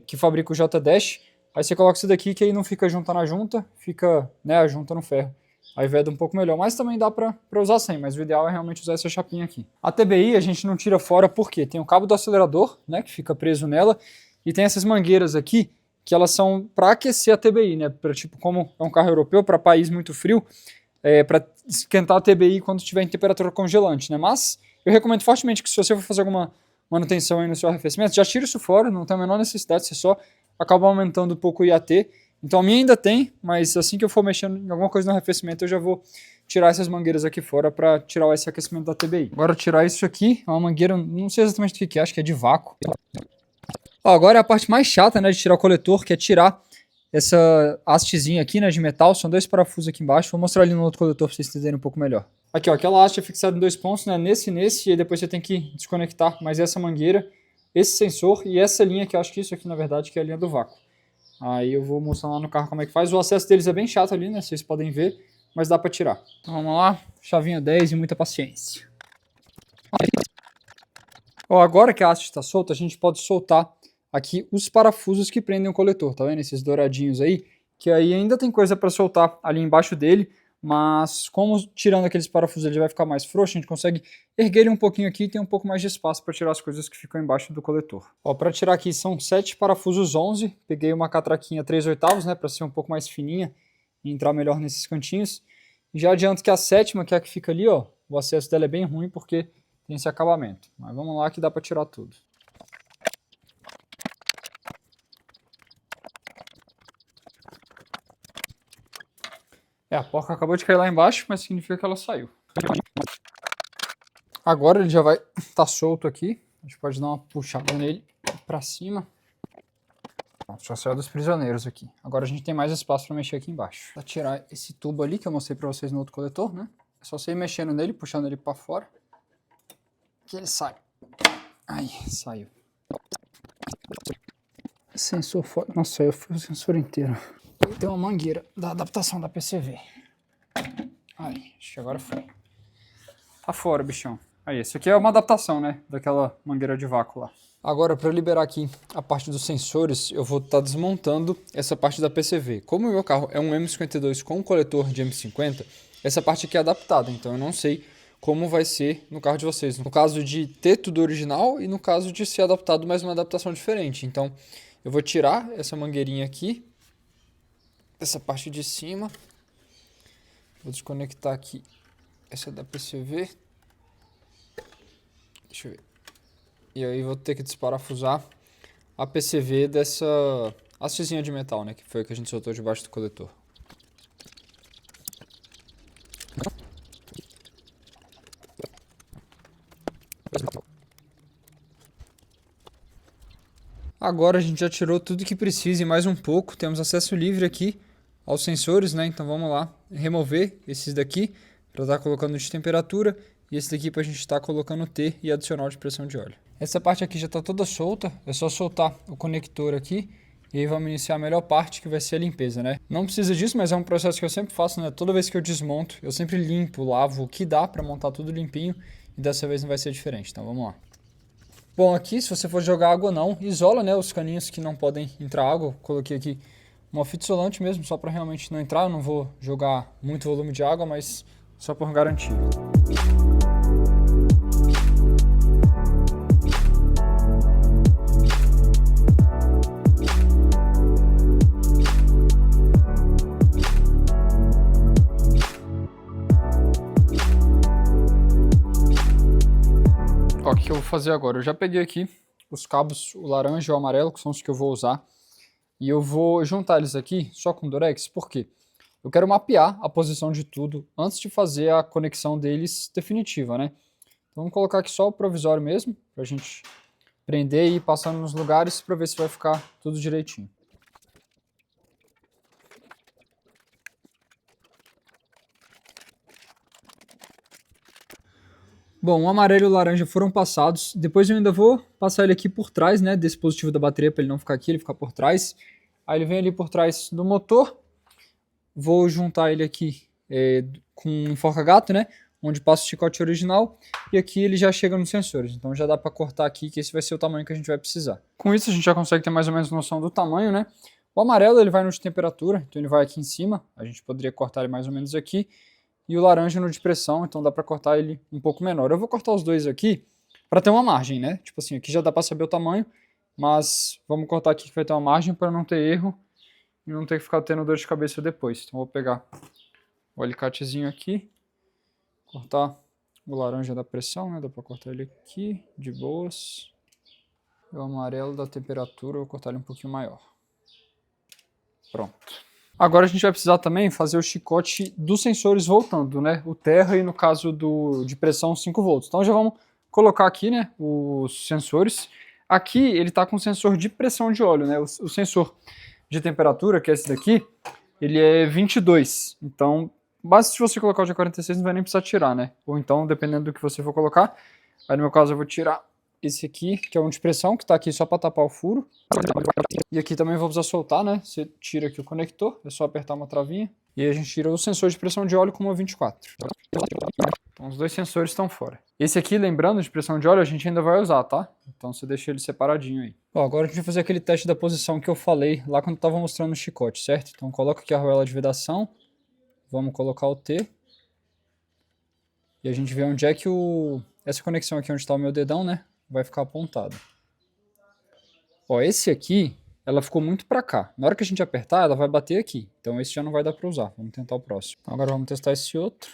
A: que fabrica o J-Dash. Aí você coloca isso daqui que aí não fica junta na junta, fica, né, a junta no ferro. Aí veda um pouco melhor, mas também dá pra usar sem, mas o ideal é realmente usar essa chapinha aqui. A TBI a gente não tira fora porque tem o cabo do acelerador, né, que fica preso nela, e tem essas mangueiras aqui, que elas são para aquecer a TBI, né, pra, tipo, como é um carro europeu, para país muito frio, para esquentar a TBI quando estiver em temperatura congelante, né, mas eu recomendo fortemente que se você for fazer alguma manutenção aí no seu arrefecimento, já tira isso fora, não tem a menor necessidade, você só acaba aumentando um pouco o IAT. Então a minha ainda tem, mas assim que eu for mexendo em alguma coisa no arrefecimento, eu já vou tirar essas mangueiras aqui fora para tirar esse aquecimento da TBI. Agora tirar isso aqui, é uma mangueira, não sei exatamente o que é, acho que é de vácuo. Ó, agora é a parte mais chata, né, de tirar o coletor, que é tirar essa hastezinha aqui, né, de metal. São 2 parafusos aqui embaixo, vou mostrar ali no outro coletor para vocês entenderem um pouco melhor. Aqui, ó, aquela haste é fixada em 2 pontos, né, nesse e nesse, e aí depois você tem que desconectar mais essa mangueira, esse sensor e essa linha, que eu acho que isso aqui, na verdade, que é a linha do vácuo. Aí eu vou mostrar lá no carro como é que faz. O acesso deles é bem chato ali, né? Vocês podem ver, mas dá pra tirar. Então vamos lá, chavinha 10 e muita paciência. Ó, agora que a haste está solta, a gente pode soltar aqui os parafusos que prendem o coletor, tá vendo? Esses douradinhos aí, que aí ainda tem coisa para soltar ali embaixo dele, mas como tirando aqueles parafusos ele vai ficar mais frouxo, a gente consegue erguer ele um pouquinho aqui e tem um pouco mais de espaço para tirar as coisas que ficam embaixo do coletor. Ó, para tirar aqui são 7 parafusos 11, peguei uma catraquinha 3/8, né, para ser um pouco mais fininha e entrar melhor nesses cantinhos. E já adianto que a 7ª, que é a que fica ali, ó, o acesso dela é bem ruim porque tem esse acabamento. Mas vamos lá que dá para tirar tudo. A porca acabou de cair lá embaixo, mas significa que ela saiu. Agora ele já vai estar solto aqui. A gente pode dar uma puxada nele para cima. Pronto, já saiu dos prisioneiros aqui. Agora a gente tem mais espaço para mexer aqui embaixo. Para tirar esse tubo ali que eu mostrei para vocês no outro coletor, né? É só você ir mexendo nele, puxando ele para fora, que ele sai. Aí, saiu. Sensor fora. Nossa, eu fui o sensor inteiro. Tem uma mangueira da adaptação da PCV. Aí, acho que agora foi. Tá fora, bichão. Aí, esse aqui é uma adaptação, né? Daquela mangueira de vácuo lá. Agora, para liberar aqui a parte dos sensores, eu vou estar desmontando essa parte da PCV. Como o meu carro é um M52 com um coletor de M50, essa parte aqui é adaptada. Então eu não sei como vai ser no carro de vocês. No caso de ter tudo original e no caso de ser adaptado, mas uma adaptação diferente. Então eu vou tirar essa mangueirinha aqui, essa parte de cima. Vou desconectar aqui essa da PCV. Deixa eu ver. E aí vou ter que desparafusar a PCV dessa hastezinha de metal, né? Que foi o que a gente soltou debaixo do coletor. Agora a gente já tirou tudo que precisa e mais um pouco. Temos acesso livre aqui aos sensores, né? Então vamos lá remover esses daqui para estar colocando de temperatura e esse daqui para a gente estar colocando T e adicional de pressão de óleo. Essa parte aqui já está toda solta, é só soltar o conector aqui e aí vamos iniciar a melhor parte, que vai ser a limpeza, né? Não precisa disso, mas é um processo que eu sempre faço, né? Toda vez que eu desmonto, eu sempre limpo, lavo o que dá para montar tudo limpinho e dessa vez não vai ser diferente, então vamos lá. Bom, aqui se você for jogar água não, isola, né, os caninhos que não podem entrar água. Eu coloquei aqui uma fita isolante mesmo, só para realmente não entrar. Eu não vou jogar muito volume de água, mas só por garantia. Ó, o que eu vou fazer agora? Eu já peguei aqui os cabos, o laranja e o amarelo, que são os que eu vou usar. E eu vou juntar eles aqui só com Durex, por quê? Eu quero mapear a posição de tudo antes de fazer a conexão deles definitiva, né? Então vamos colocar aqui só o provisório mesmo, pra gente prender e ir passando nos lugares para ver se vai ficar tudo direitinho. Bom, o amarelo e o laranja foram passados. Depois eu ainda vou passar ele aqui por trás, né, desse positivo da bateria, para ele não ficar aqui, ele ficar por trás. Aí ele vem ali por trás do motor. Vou juntar ele aqui com um enforca-gato, né, onde passa o chicote original. E aqui ele já chega nos sensores, então já dá para cortar aqui, que esse vai ser o tamanho que a gente vai precisar. Com isso a gente já consegue ter mais ou menos noção do tamanho, né. O amarelo ele vai no de temperatura, então ele vai aqui em cima. A gente poderia cortar ele mais ou menos aqui. E o laranja no de pressão, então dá para cortar ele um pouco menor. Eu vou cortar os dois aqui para ter uma margem, né? Tipo assim, aqui já dá para saber o tamanho, mas vamos cortar aqui que vai ter uma margem para não ter erro e não ter que ficar tendo dor de cabeça depois. Então vou pegar o alicatezinho aqui, cortar o laranja da pressão, né? Dá para cortar ele aqui, de boas. E o amarelo da temperatura, eu vou cortar ele um pouquinho maior. Pronto. Agora a gente vai precisar também fazer o chicote dos sensores voltando, né? O terra e no caso de pressão 5 volts. Então já vamos colocar aqui, né, os sensores. Aqui ele está com sensor de pressão de óleo, né? O sensor de temperatura, que é esse daqui, ele é 22. Então, basta se você colocar o de 46 não vai nem precisar tirar, né? Ou então, dependendo do que você for colocar. Aí no meu caso eu vou tirar esse aqui, que é um de pressão, que está aqui só para tapar o furo. E aqui também vou precisar soltar, né? Você tira aqui o conector, é só apertar uma travinha. E aí a gente tira o sensor de pressão de óleo com uma 24. Então os dois sensores estão fora. Esse aqui, lembrando, de pressão de óleo, a gente ainda vai usar, tá? Então você deixa ele separadinho aí. Bom, agora a gente vai fazer aquele teste da posição que eu falei lá quando eu estava mostrando o chicote, certo? Então coloca aqui a argoela de vedação. Vamos colocar o T. E a gente vê onde é que essa conexão aqui onde está o meu dedão, né? Vai ficar apontado. Ó, esse aqui, ela ficou muito para cá. Na hora que a gente apertar, ela vai bater aqui. Então esse já não vai dar para usar. Vamos tentar o próximo. Agora vamos testar esse outro.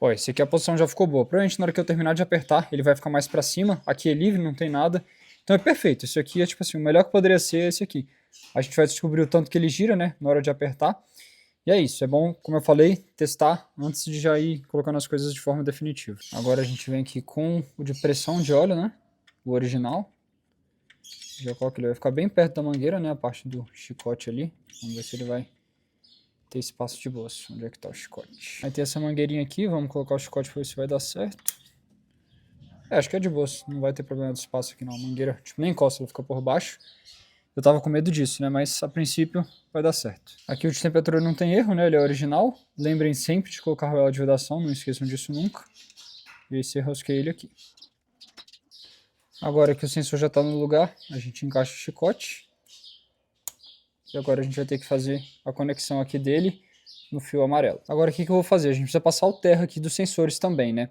A: Ó, esse aqui a posição já ficou boa. Provavelmente na hora que eu terminar de apertar, ele vai ficar mais para cima. Aqui é livre, não tem nada. Então é perfeito. Esse aqui é tipo assim, o melhor que poderia ser é esse aqui. A gente vai descobrir o tanto que ele gira, né, na hora de apertar. E é isso. É bom, como eu falei, testar antes de já ir colocando as coisas de forma definitiva. Agora a gente vem aqui com o de pressão de óleo, né, o original. Já coloco, ele vai ficar bem perto da mangueira, né, a parte do chicote ali. Vamos ver se ele vai ter espaço de boas. Onde é que tá o chicote? Aí tem essa mangueirinha aqui, vamos colocar o chicote para ver se vai dar certo. Acho que é de boas, não vai ter problema de espaço aqui não. A mangueira, tipo, nem encosta, ela fica por baixo. Eu tava com medo disso, né, mas a princípio vai dar certo. Aqui o de temperatura não tem erro, né, ele é original. Lembrem sempre de colocar a argoela de vedação, não esqueçam disso nunca. E aí você rosqueia ele aqui. Agora que o sensor já está no lugar, a gente encaixa o chicote. E agora a gente vai ter que fazer a conexão aqui dele no fio amarelo. Agora o que eu vou fazer? A gente precisa passar o terra aqui dos sensores também, né?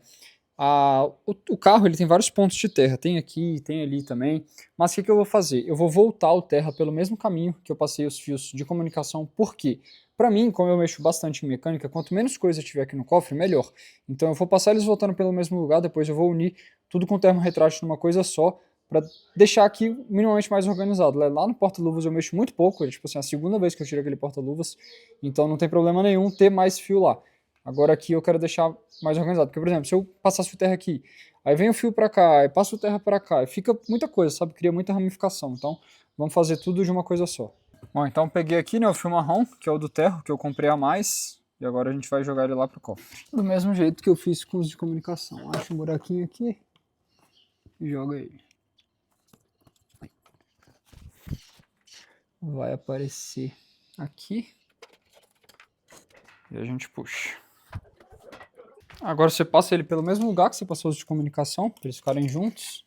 A: O carro ele tem vários pontos de terra, tem aqui, tem ali também. Mas o que eu vou fazer? Eu vou voltar o terra pelo mesmo caminho que eu passei os fios de comunicação. Por quê? Para mim, como eu mexo bastante em mecânica, quanto menos coisa tiver aqui no cofre, melhor. Então eu vou passar eles voltando pelo mesmo lugar, depois eu vou unir tudo com termo retrátil numa coisa só, para deixar aqui minimamente mais organizado. Lá no porta-luvas eu mexo muito pouco, é tipo assim, a segunda vez que eu tiro aquele porta-luvas, então não tem problema nenhum ter mais fio lá. Agora aqui eu quero deixar mais organizado, porque por exemplo, se eu passasse o terra aqui, aí vem o fio para cá, aí passo o terra para cá, fica muita coisa, sabe? Cria muita ramificação, então vamos fazer tudo de uma coisa só. Bom, então peguei aqui, né, o fio marrom, que é o do terra, que eu comprei a mais, e agora a gente vai jogar ele lá pro cofre. Do mesmo jeito que eu fiz com os de comunicação, acha um buraquinho aqui e joga ele. Vai aparecer aqui e a gente puxa. Agora você passa ele pelo mesmo lugar que você passou os de comunicação, para eles ficarem juntos.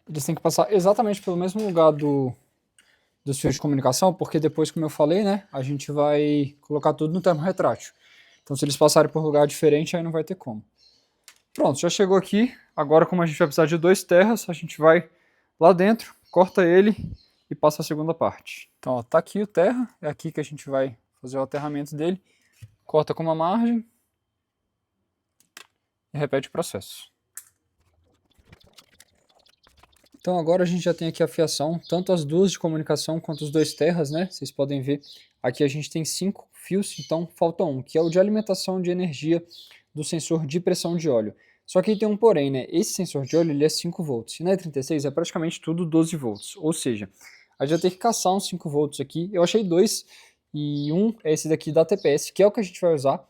A: Eles têm que passar exatamente pelo mesmo lugar dos fios de comunicação, porque depois, como eu falei, né, a gente vai colocar tudo no termo retrátil. Então se eles passarem por lugar diferente, aí não vai ter como. Pronto, já chegou aqui. Agora, como a gente vai precisar de 2 terras, a gente vai lá dentro, corta ele e passa a segunda parte. Então, ó, tá aqui o terra, é aqui que a gente vai fazer o aterramento dele. Corta com uma margem e repete o processo. Então agora a gente já tem aqui a fiação, tanto as duas de comunicação quanto os 2 terras, né? Vocês podem ver, aqui a gente tem 5 fios, então falta um, que é o de alimentação de energia do sensor de pressão de óleo. Só que aí tem um porém, né? Esse sensor de óleo ele é 5 volts, e na E36 é praticamente tudo 12 volts, ou seja, a gente vai ter que caçar uns 5 volts aqui. Eu achei dois, e um é esse daqui da TPS, que é o que a gente vai usar.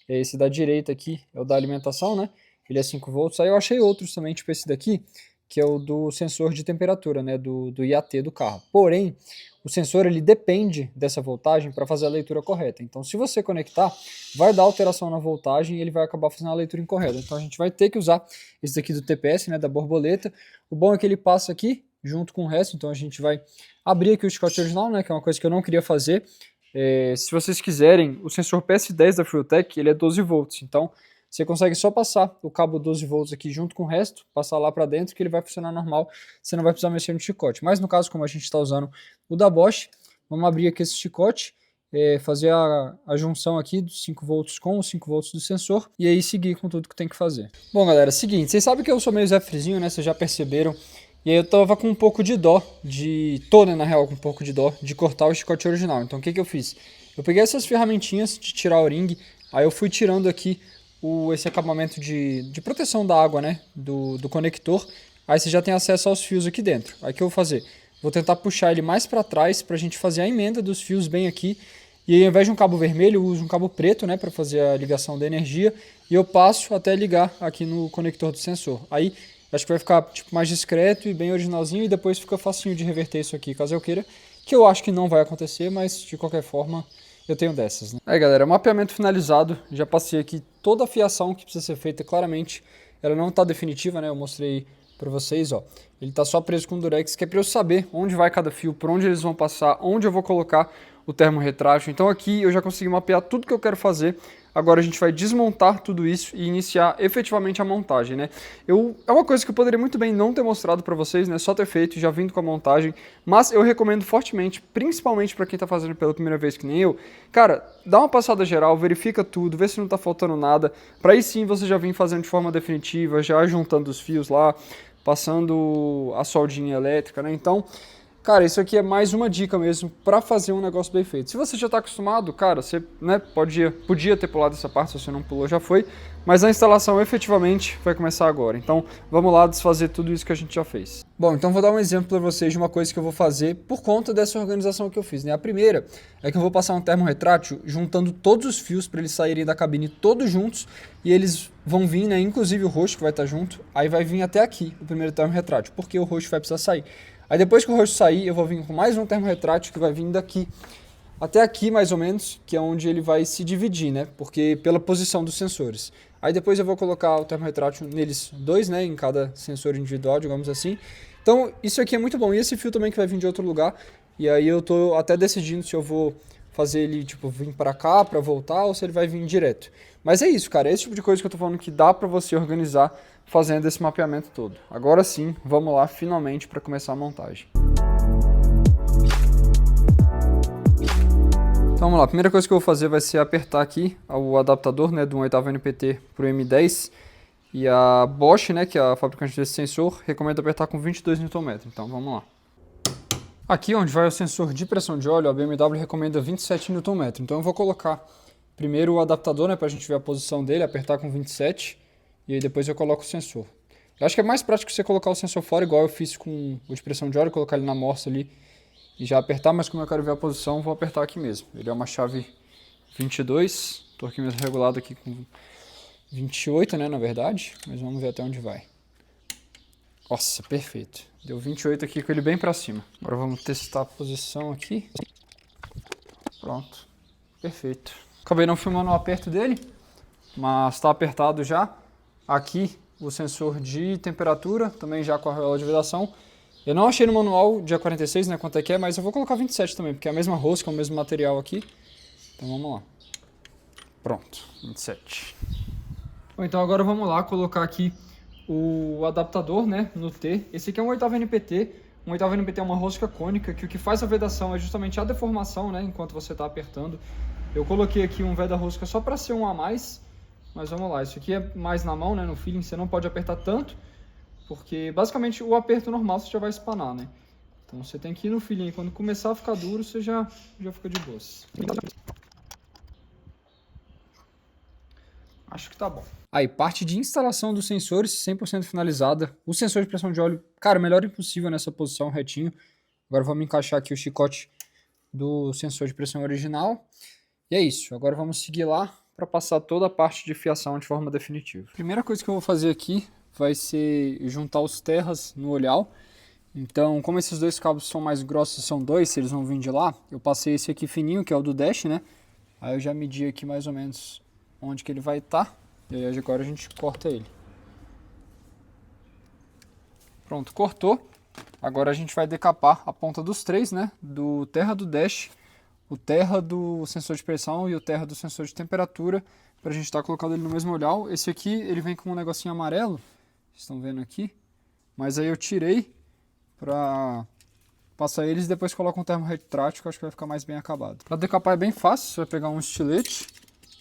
A: É esse da direita aqui, é o da alimentação, né? Ele é 5 volts. Aí eu achei outros também, tipo esse daqui, que é o do sensor de temperatura, né? Do IAT do carro. Porém, o sensor ele depende dessa voltagem para fazer a leitura correta. Então, se você conectar, vai dar alteração na voltagem e ele vai acabar fazendo a leitura incorreta. Então, a gente vai ter que usar esse daqui do TPS, né? Da borboleta. O bom é que ele passa aqui junto com o resto. Então, a gente vai abrir aqui o chicote original, né? Que é uma coisa que eu não queria fazer. Se vocês quiserem, o sensor PS10 da Friotech, ele é 12 volts, então você consegue só passar o cabo 12 volts aqui junto com o resto, passar lá para dentro que ele vai funcionar normal, você não vai precisar mexer no chicote. Mas no caso, como a gente está usando o da Bosch, vamos abrir aqui esse chicote, fazer a junção aqui dos 5 volts com os 5 volts do sensor e aí seguir com tudo que tem que fazer. Bom galera, seguinte, vocês sabem que eu sou meio Zé Frizinho, né, vocês já perceberam. E aí eu tava com um pouco de dó, né, na real, com um pouco de dó de cortar o chicote original. Então o que eu fiz? Eu peguei essas ferramentinhas de tirar o ring, aí eu fui tirando aqui esse acabamento de proteção da água, né, do conector. Aí você já tem acesso aos fios aqui dentro. Aí o que eu vou fazer? Vou tentar puxar ele mais para trás pra gente fazer a emenda dos fios bem aqui. E aí, ao invés de um cabo vermelho, eu uso um cabo preto, né, para fazer a ligação da energia. E eu passo até ligar aqui no conector do sensor. Aí acho que vai ficar tipo, mais discreto e bem originalzinho e depois fica facinho de reverter isso aqui, caso eu queira. Que eu acho que não vai acontecer, mas de qualquer forma eu tenho dessas. Né? Aí galera, mapeamento finalizado. Já passei aqui toda a fiação que precisa ser feita claramente. Ela não está definitiva, né? Eu mostrei para vocês, ó. Ele está só preso com durex, que é para eu saber onde vai cada fio, por onde eles vão passar, onde eu vou colocar o termo retrátil. Então aqui eu já consegui mapear tudo que eu quero fazer. Agora a gente vai desmontar tudo isso e iniciar efetivamente a montagem, né? É uma coisa que eu poderia muito bem não ter mostrado para vocês, né? Só ter feito e já vindo com a montagem. Mas eu recomendo fortemente, principalmente para quem tá fazendo pela primeira vez que nem eu, cara, dá uma passada geral, verifica tudo, vê se não tá faltando nada, para aí sim você já vir fazendo de forma definitiva, já juntando os fios lá, passando a soldinha elétrica, né? Então, cara, isso aqui é mais uma dica mesmo para fazer um negócio bem feito. Se você já está acostumado, cara, você né, podia ter pulado essa parte, se você não pulou já foi, mas a instalação efetivamente vai começar agora. Então vamos lá desfazer tudo isso que a gente já fez. Bom, então vou dar um exemplo para vocês de uma coisa que eu vou fazer por conta dessa organização que eu fiz. Né? A primeira é que eu vou passar um termo retrátil juntando todos os fios para eles saírem da cabine todos juntos e eles vão vir, né, inclusive o roxo que vai estar junto, aí vai vir até aqui o primeiro termo retrátil, porque o roxo vai precisar sair. Aí depois que o roxo sair, eu vou vir com mais um termo retrátil que vai vir daqui até aqui mais ou menos, que é onde ele vai se dividir, né? Porque pela posição dos sensores. Aí depois eu vou colocar o termo retrátil neles dois, né? Em cada sensor individual, digamos assim. Então isso aqui é muito bom. E esse fio também que vai vir de outro lugar. E aí eu tô até decidindo se eu vou fazer ele, tipo, vir para cá para voltar ou se ele vai vir direto. Mas é isso, cara. É esse tipo de coisa que eu tô falando que dá para você organizar fazendo esse mapeamento todo. Agora sim, vamos lá finalmente para começar a montagem. Então vamos lá, a primeira coisa que eu vou fazer vai ser apertar aqui o adaptador, né, do 8º NPT para o M10. E a Bosch, né, que é a fabricante desse sensor, recomenda apertar com 22 Nm. Então vamos lá. Aqui onde vai o sensor de pressão de óleo, a BMW recomenda 27 Nm. Então eu vou colocar primeiro o adaptador, né, para a gente ver a posição dele, apertar com 27. E aí depois eu coloco o sensor. Eu acho que é mais prático você colocar o sensor fora, igual eu fiz com o de pressão de óleo, colocar ele na amostra ali e já apertar, mas como eu quero ver a posição, vou apertar aqui mesmo. Ele é uma chave 22, torquímetro regulado aqui com 28, né, na verdade, mas vamos ver até onde vai. Nossa, perfeito. Deu 28 aqui com ele bem pra cima. Agora vamos testar a posição aqui. Pronto, perfeito. Acabei não filmando o aperto dele, mas está apertado já. Aqui o sensor de temperatura, também já com a argola de vedação. Eu não achei no manual dia 46, né, quanto é que é, mas eu vou colocar 27 também, porque é a mesma rosca, é o mesmo material aqui. Então vamos lá. Pronto, 27. Bom, então agora vamos lá colocar aqui o adaptador, né, no T. Esse aqui é um 8º NPT. Um 8º NPT é uma rosca cônica, que o que faz a vedação é justamente a deformação, né, enquanto você está apertando. Eu coloquei aqui um veda-rosca só para ser um a mais. Mas vamos lá, isso aqui é mais na mão, né, no feeling, você não pode apertar tanto, porque basicamente o aperto normal você já vai espanar, né? Então você tem que ir no feeling, quando começar a ficar duro você já fica de boas. Acho que tá bom. Aí, parte de instalação dos sensores 100% finalizada. O sensor de pressão de óleo, cara, melhor impossível nessa posição, retinho. Agora vamos encaixar aqui o chicote do sensor de pressão original. E é isso, agora vamos seguir lá para passar toda a parte de fiação de forma definitiva. Primeira coisa que eu vou fazer aqui vai ser juntar os terras no olhal. Então, como esses dois cabos são mais grossos, são dois, eles vão vir de lá, eu passei esse aqui fininho, que é o do dash, né? Aí eu já medi aqui mais ou menos onde que ele vai estar. E aí agora a gente corta ele. Pronto, cortou. Agora a gente vai decapar a ponta dos três, né? Do terra do dash, o terra do sensor de pressão e o terra do sensor de temperatura, para a gente estar colocando ele no mesmo olhal. Esse aqui, ele vem com um negocinho amarelo, vocês estão vendo aqui. Mas aí eu tirei para passar eles e depois coloco um termo retrátil, que eu acho que vai ficar mais bem acabado. Para decapar é bem fácil, você vai pegar um estilete.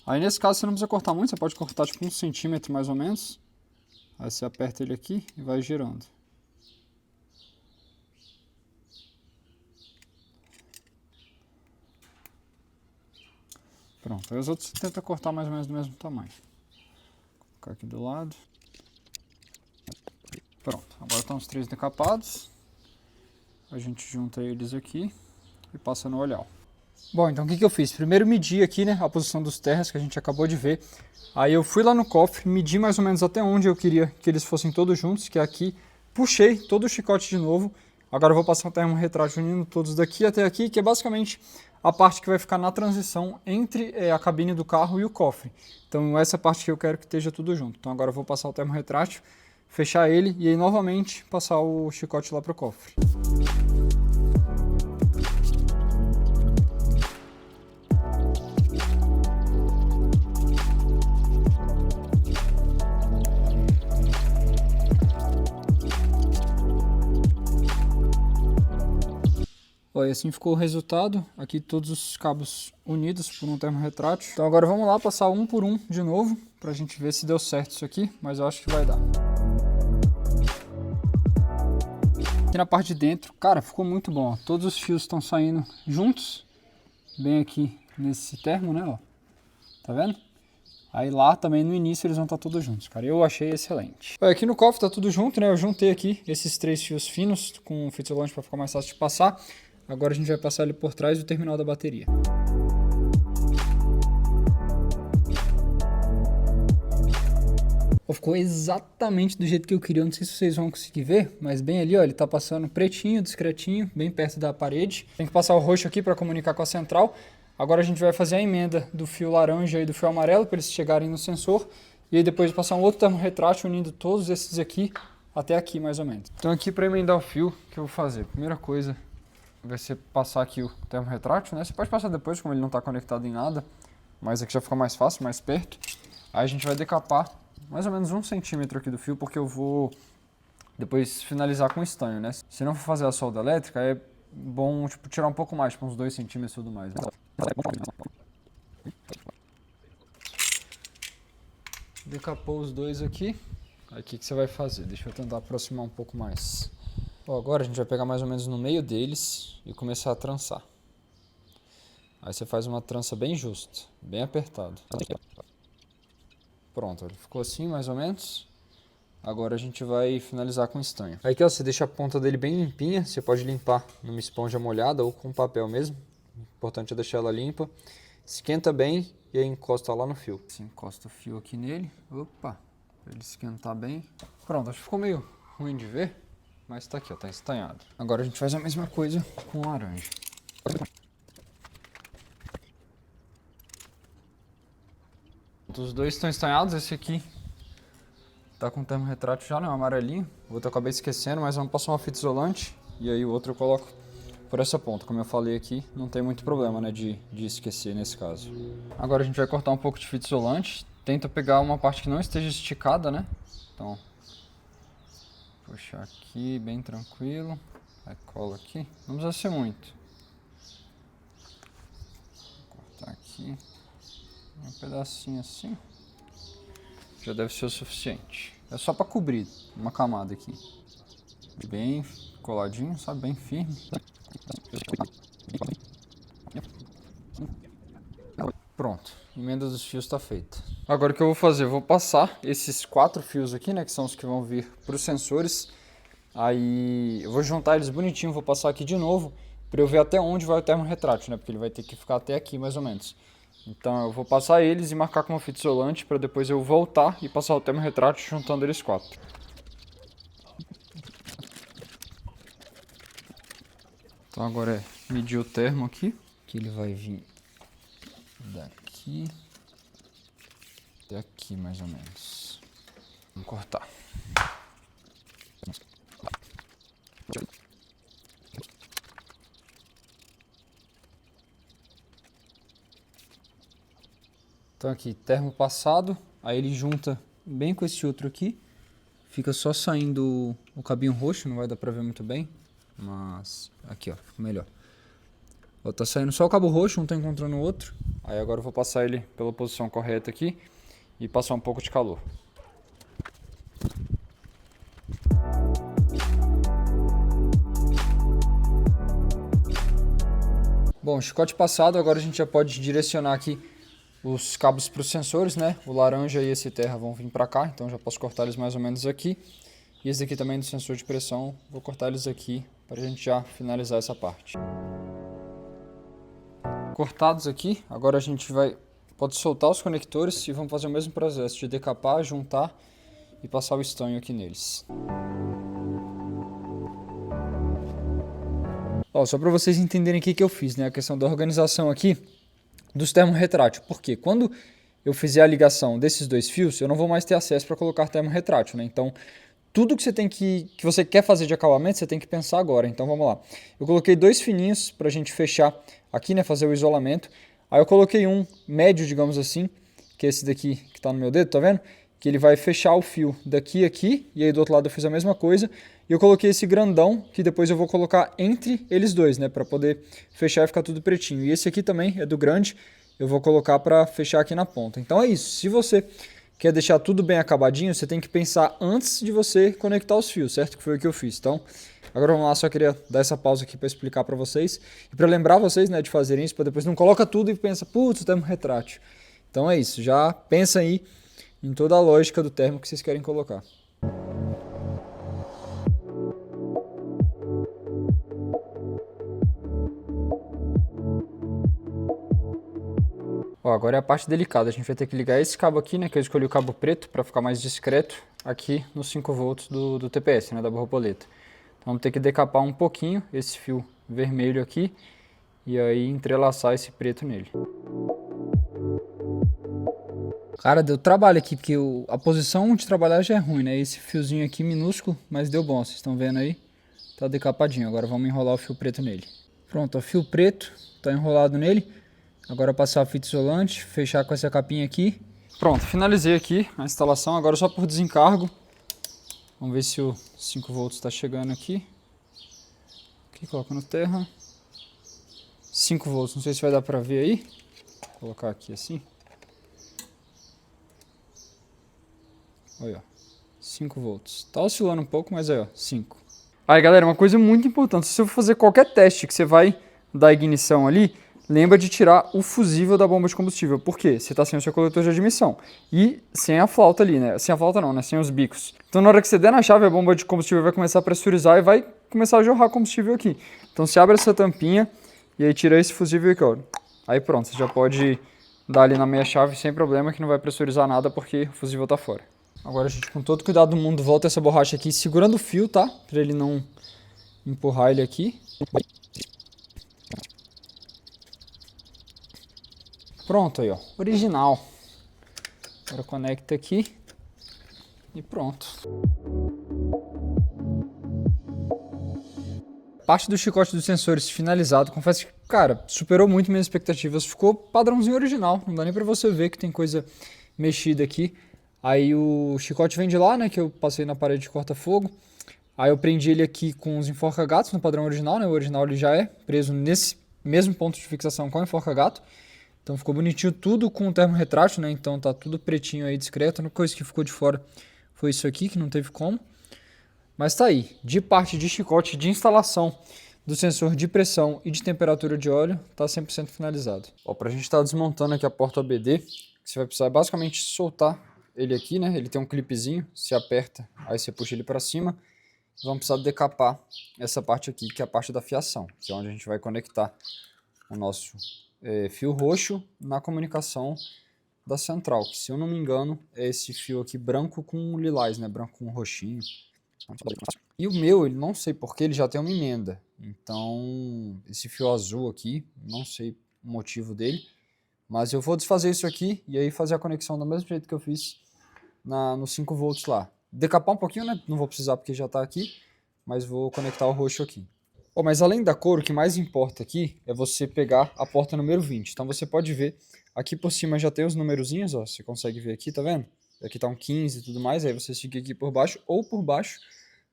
A: Aí nesse caso você não precisa cortar muito, você pode cortar tipo 1 centímetro mais ou menos. Aí você aperta ele aqui e vai girando. Pronto, aí os outros você tenta cortar mais ou menos do mesmo tamanho. Vou colocar aqui do lado. Pronto, agora estão os três decapados. A gente junta eles aqui e passa no olhal. Bom, então o que eu fiz? Primeiro medi aqui, né, a posição dos terras que a gente acabou de ver. Aí eu fui lá no cofre, medi mais ou menos até onde eu queria que eles fossem todos juntos, que é aqui. Puxei todo o chicote de novo. Agora eu vou passar um termo retrátil unindo todos daqui até aqui, que é basicamente a parte que vai ficar na transição entre a cabine do carro e o cofre. Então essa parte que eu quero que esteja tudo junto. Então agora eu vou passar o termo retrátil, fechar ele e aí novamente passar o chicote lá para o cofre. E assim ficou o resultado, aqui todos os cabos unidos por um termo retrátil. Então agora vamos lá passar um por um de novo, pra gente ver se deu certo isso aqui, mas eu acho que vai dar. Aqui na parte de dentro, cara, ficou muito bom, ó. Todos os fios estão saindo juntos, bem aqui nesse termo, né, ó. Tá vendo? Aí lá também no início eles vão estar todos juntos, cara, eu achei excelente. Aqui no cofre tá tudo junto, né, eu juntei aqui esses 3 fios finos com fita isolante para ficar mais fácil de passar. Agora a gente vai passar ele por trás do terminal da bateria. Ficou exatamente do jeito que eu queria, não sei se vocês vão conseguir ver, mas bem ali, ó, ele tá passando pretinho, discretinho, bem perto da parede. Tem que passar o roxo aqui para comunicar com a central. Agora a gente vai fazer a emenda do fio laranja e do fio amarelo para eles chegarem no sensor. E aí depois passar um outro termo retrátil unindo todos esses aqui até aqui mais ou menos. Então aqui para emendar o fio, o que eu vou fazer? Primeira coisa vai ser passar aqui o termo retrátil, né? Você pode passar depois, como ele não está conectado em nada, mas aqui já fica mais fácil, mais perto. Aí a gente vai decapar mais ou menos 1 centímetro aqui do fio, porque eu vou depois finalizar com estanho, né? Se não for fazer a solda elétrica, é bom tipo, tirar um pouco mais, tipo uns 2 centímetros e tudo mais. Decapou os dois aqui. Aí o que você vai fazer? Deixa eu tentar aproximar um pouco mais. Bom, agora a gente vai pegar mais ou menos no meio deles e começar a trançar. Aí você faz uma trança bem justa, bem apertado. Pronto, ele ficou assim mais ou menos. Agora a gente vai finalizar com estanho. Aí aqui ó, você deixa a ponta dele bem limpinha, você pode limpar numa esponja molhada ou com papel mesmo. O importante é deixar ela limpa. Esquenta bem e aí encosta lá no fio. Você encosta o fio aqui nele, opa, para ele esquentar bem. Pronto, acho que ficou meio ruim de ver. Mas tá aqui, ó, tá estanhado. Agora a gente faz a mesma coisa com o laranja. Os dois estão estanhados, esse aqui tá com o termo retrátil já, né, um amarelinho. O outro eu acabei esquecendo, mas vamos passar uma fita isolante. E aí o outro eu coloco por essa ponta. Como eu falei aqui, não tem muito problema, né, de esquecer nesse caso. Agora a gente vai cortar um pouco de fita isolante. Tenta pegar uma parte que não esteja esticada, né. Então, puxar aqui, bem tranquilo. Aí cola aqui. Não precisa ser muito. Vou cortar aqui. Um pedacinho assim. Já deve ser o suficiente. É só para cobrir uma camada aqui. Bem coladinho, sabe? Bem firme. Pronto. A emenda dos fios está feita. Agora o que eu vou fazer? Eu vou passar esses 4 fios aqui, né, que são os que vão vir para os sensores. Aí eu vou juntar eles bonitinho, vou passar aqui de novo, para eu ver até onde vai o termo retrátil, né, porque ele vai ter que ficar até aqui mais ou menos. Então eu vou passar eles e marcar com uma fita isolante para depois eu voltar e passar o termo retrátil juntando eles 4. Então agora é medir o termo aqui, que ele vai vir daqui até aqui mais ou menos. Vamos cortar. Então aqui, termo passado, aí ele junta bem com esse outro aqui. Fica só saindo o cabinho roxo, não vai dar pra ver muito bem. Mas aqui ó, fica melhor. Ó, tá saindo só o cabo roxo, um tá encontrando o outro. Aí agora eu vou passar ele pela posição correta aqui e passar um pouco de calor. Bom, chicote passado, agora a gente já pode direcionar aqui os cabos para os sensores, né? O laranja e esse terra vão vir para cá, então já posso cortar eles mais ou menos aqui. E esse aqui também do sensor de pressão, vou cortar eles aqui para a gente já finalizar essa parte. Cortados aqui, agora a gente pode soltar os conectores e vamos fazer o mesmo processo de decapar, juntar e passar o estanho aqui neles. Ó, só para vocês entenderem o que eu fiz, né? A questão da organização aqui dos termos retrátil. Porque quando eu fizer a ligação desses 2 fios, eu não vou mais ter acesso para colocar termo retrátil, né? Então, tudo que você quer fazer de acabamento, você tem que pensar agora. Então, vamos lá. Eu coloquei 2 fininhos para a gente fechar aqui, né? Fazer o isolamento. Aí eu coloquei um médio, digamos assim, que é esse daqui que está no meu dedo, tá vendo? Que ele vai fechar o fio daqui a aqui, e aí do outro lado eu fiz a mesma coisa. E eu coloquei esse grandão, que depois eu vou colocar entre eles dois, né? Para poder fechar e ficar tudo pretinho. E esse aqui também é do grande, eu vou colocar para fechar aqui na ponta. Então é isso, se você quer deixar tudo bem acabadinho, você tem que pensar antes de você conectar os fios, certo? Que foi o que eu fiz. Então, agora vamos lá, só queria dar essa pausa aqui para explicar para vocês. E para lembrar vocês, né, de fazerem isso, para depois não coloca tudo e pensa, putz, o termo retrátil. Então é isso, já pensa aí em toda a lógica do termo que vocês querem colocar. Ó, agora é a parte delicada, a gente vai ter que ligar esse cabo aqui, né, que eu escolhi o cabo preto para ficar mais discreto aqui nos 5 volts do TPS, né, da borboleta. Então vamos ter que decapar um pouquinho esse fio vermelho aqui e aí entrelaçar esse preto nele. Cara, deu trabalho aqui, porque a posição de trabalhar já é ruim, né? Esse fiozinho aqui minúsculo, mas deu bom, vocês estão vendo aí? Tá decapadinho, agora vamos enrolar o fio preto nele. Pronto, o fio preto tá enrolado nele. Agora passar a fita isolante, fechar com essa capinha aqui. Pronto, finalizei aqui a instalação, agora só por desencargo. Vamos ver se o 5 volts está chegando aqui. Aqui, colocando terra. 5 volts, não sei se vai dar pra ver aí. Vou colocar aqui assim. Olha, ó, 5 volts. Tá oscilando um pouco, mas aí, ó, 5. Aí, galera, uma coisa muito importante. Se você for fazer qualquer teste que você vai dar ignição ali, lembra de tirar o fusível da bomba de combustível. Por quê? Você tá sem o seu coletor de admissão. E sem a flauta ali, né? Sem a flauta não, né? Sem os bicos. Então, na hora que você der na chave, a bomba de combustível vai começar a pressurizar e vai começar a jorrar combustível aqui. Então, você abre essa tampinha e aí tira esse fusível aqui, ó. Aí pronto, você já pode dar ali na meia chave sem problema, que não vai pressurizar nada porque o fusível tá fora. Agora a gente, com todo cuidado do mundo, volta essa borracha aqui segurando o fio, tá? Pra ele não empurrar ele aqui. Pronto aí, ó. Original. Agora conecta aqui. E pronto. Parte do chicote dos sensores finalizado. Confesso que, cara, superou muito minhas expectativas. Ficou padrãozinho original. Não dá nem pra você ver que tem coisa mexida aqui. Aí o chicote vem de lá, né, que eu passei na parede de corta-fogo. Aí eu prendi ele aqui com os enforca-gatos no padrão original, né? O original ele já é preso nesse mesmo ponto de fixação com enforca-gato. Então ficou bonitinho tudo com o termo retrátil, né? Então tá tudo pretinho aí, discreto. A única coisa que ficou de fora foi isso aqui, que não teve como. Mas tá aí, de parte de chicote de instalação do sensor de pressão e de temperatura de óleo, tá 100% finalizado. Ó, pra gente estar desmontando aqui a porta OBD, que você vai precisar é basicamente soltar ele aqui, né? Ele tem um clipezinho, se aperta, aí você puxa ele para cima. Vamos precisar decapar essa parte aqui, que é a parte da fiação, que é onde a gente vai conectar o nosso fio roxo na comunicação da central, que se eu não me engano é esse fio aqui branco com lilás, né? Branco com roxinho. E o meu, ele não sei porque, ele já tem uma emenda. Então, esse fio azul aqui, não sei o motivo dele. Mas eu vou desfazer isso aqui e aí fazer a conexão do mesmo jeito que eu fiz no 5 volts lá. Decapar um pouquinho, né? Não vou precisar porque já tá aqui. Mas vou conectar o roxo aqui. Oh, mas além da cor, o que mais importa aqui é você pegar a porta número 20. Então você pode ver, aqui por cima já tem os numerozinhos, ó. Você consegue ver aqui, tá vendo? Aqui tá um 15 e tudo mais. Aí você fica aqui por baixo ou por baixo.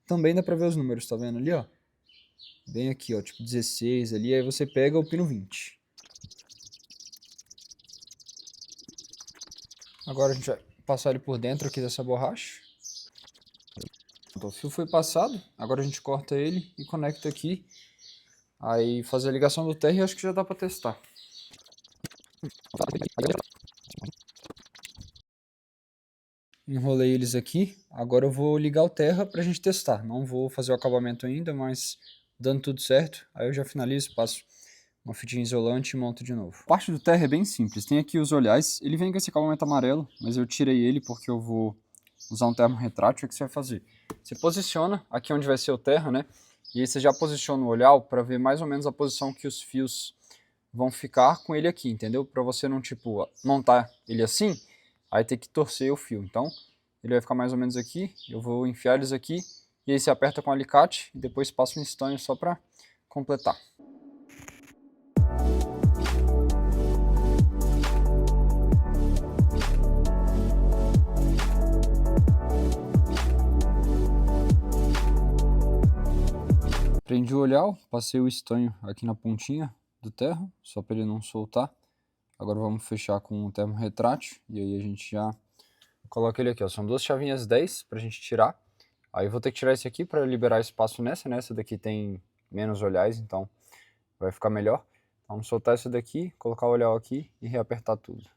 A: Também dá pra ver os números, tá vendo ali, ó? Bem aqui, ó, tipo 16 ali. Aí você pega o pino 20. Agora a gente vai passar ele por dentro aqui dessa borracha. Então, o fio foi passado, agora a gente corta ele e conecta aqui. Aí fazer a ligação do terra e acho que já dá para testar. Enrolei eles aqui, agora eu vou ligar o terra para a gente testar. Não vou fazer o acabamento ainda, mas dando tudo certo, aí eu já finalizo, passo uma fitinha isolante e monto de novo. A parte do terra é bem simples, tem aqui os olhares, ele vem com esse acabamento amarelo, mas eu tirei ele porque eu vou usar um termo retrátil. O que você vai fazer? Você posiciona aqui onde vai ser o terra, né? E aí você já posiciona o olhar para ver mais ou menos a posição que os fios vão ficar com ele aqui, entendeu? Para você não, tipo, montar ele assim, aí ter que torcer o fio. Então, ele vai ficar mais ou menos aqui, eu vou enfiar eles aqui, e aí você aperta com o alicate, e depois passa um estanho só para completar. Prendi o olhar, passei o estanho aqui na pontinha do terra, só para ele não soltar. Agora vamos fechar com o termo retrátil, e aí a gente já coloca ele aqui, ó. São duas chavinhas 10 para a gente tirar. Aí eu vou ter que tirar esse aqui para liberar espaço nessa, né? Essa daqui tem menos olhares, então vai ficar melhor. Vamos soltar essa daqui, colocar o olhar aqui e reapertar tudo.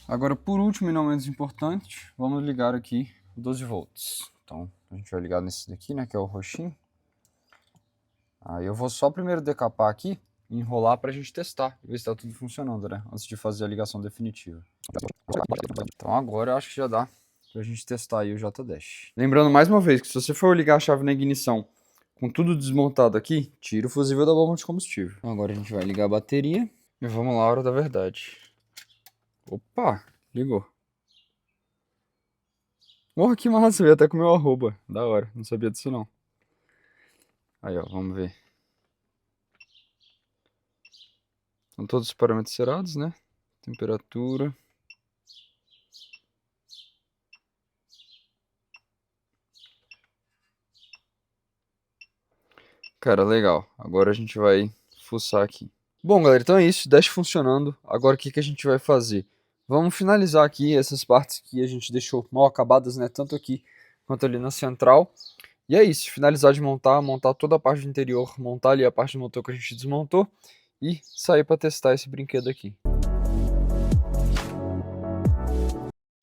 A: Agora, por último e não menos importante, vamos ligar aqui 12 volts. Então, a gente vai ligar nesse daqui, né, que é o roxinho. Aí eu vou só primeiro decapar aqui e enrolar pra gente testar, ver se tá tudo funcionando, né, antes de fazer a ligação definitiva. Então agora eu acho que já dá pra gente testar aí o J-Dash. Lembrando mais uma vez que se você for ligar a chave na ignição com tudo desmontado aqui, tira o fusível da bomba de combustível. Então agora a gente vai ligar a bateria e vamos lá, a hora da verdade. Opa, ligou. Porra, que massa, veio até com o meu arroba. Da hora, não sabia disso não. Aí, ó, vamos ver. São todos os parâmetros zerados, né? Temperatura. Cara, legal. Agora a gente vai fuçar aqui. Bom, galera, então é isso. Dash funcionando. Agora o que a gente vai fazer? Vamos finalizar aqui essas partes que a gente deixou mal acabadas, né? Tanto aqui quanto ali na central. E é isso, finalizar de montar toda a parte do interior, montar ali a parte do motor que a gente desmontou e sair para testar esse brinquedo aqui.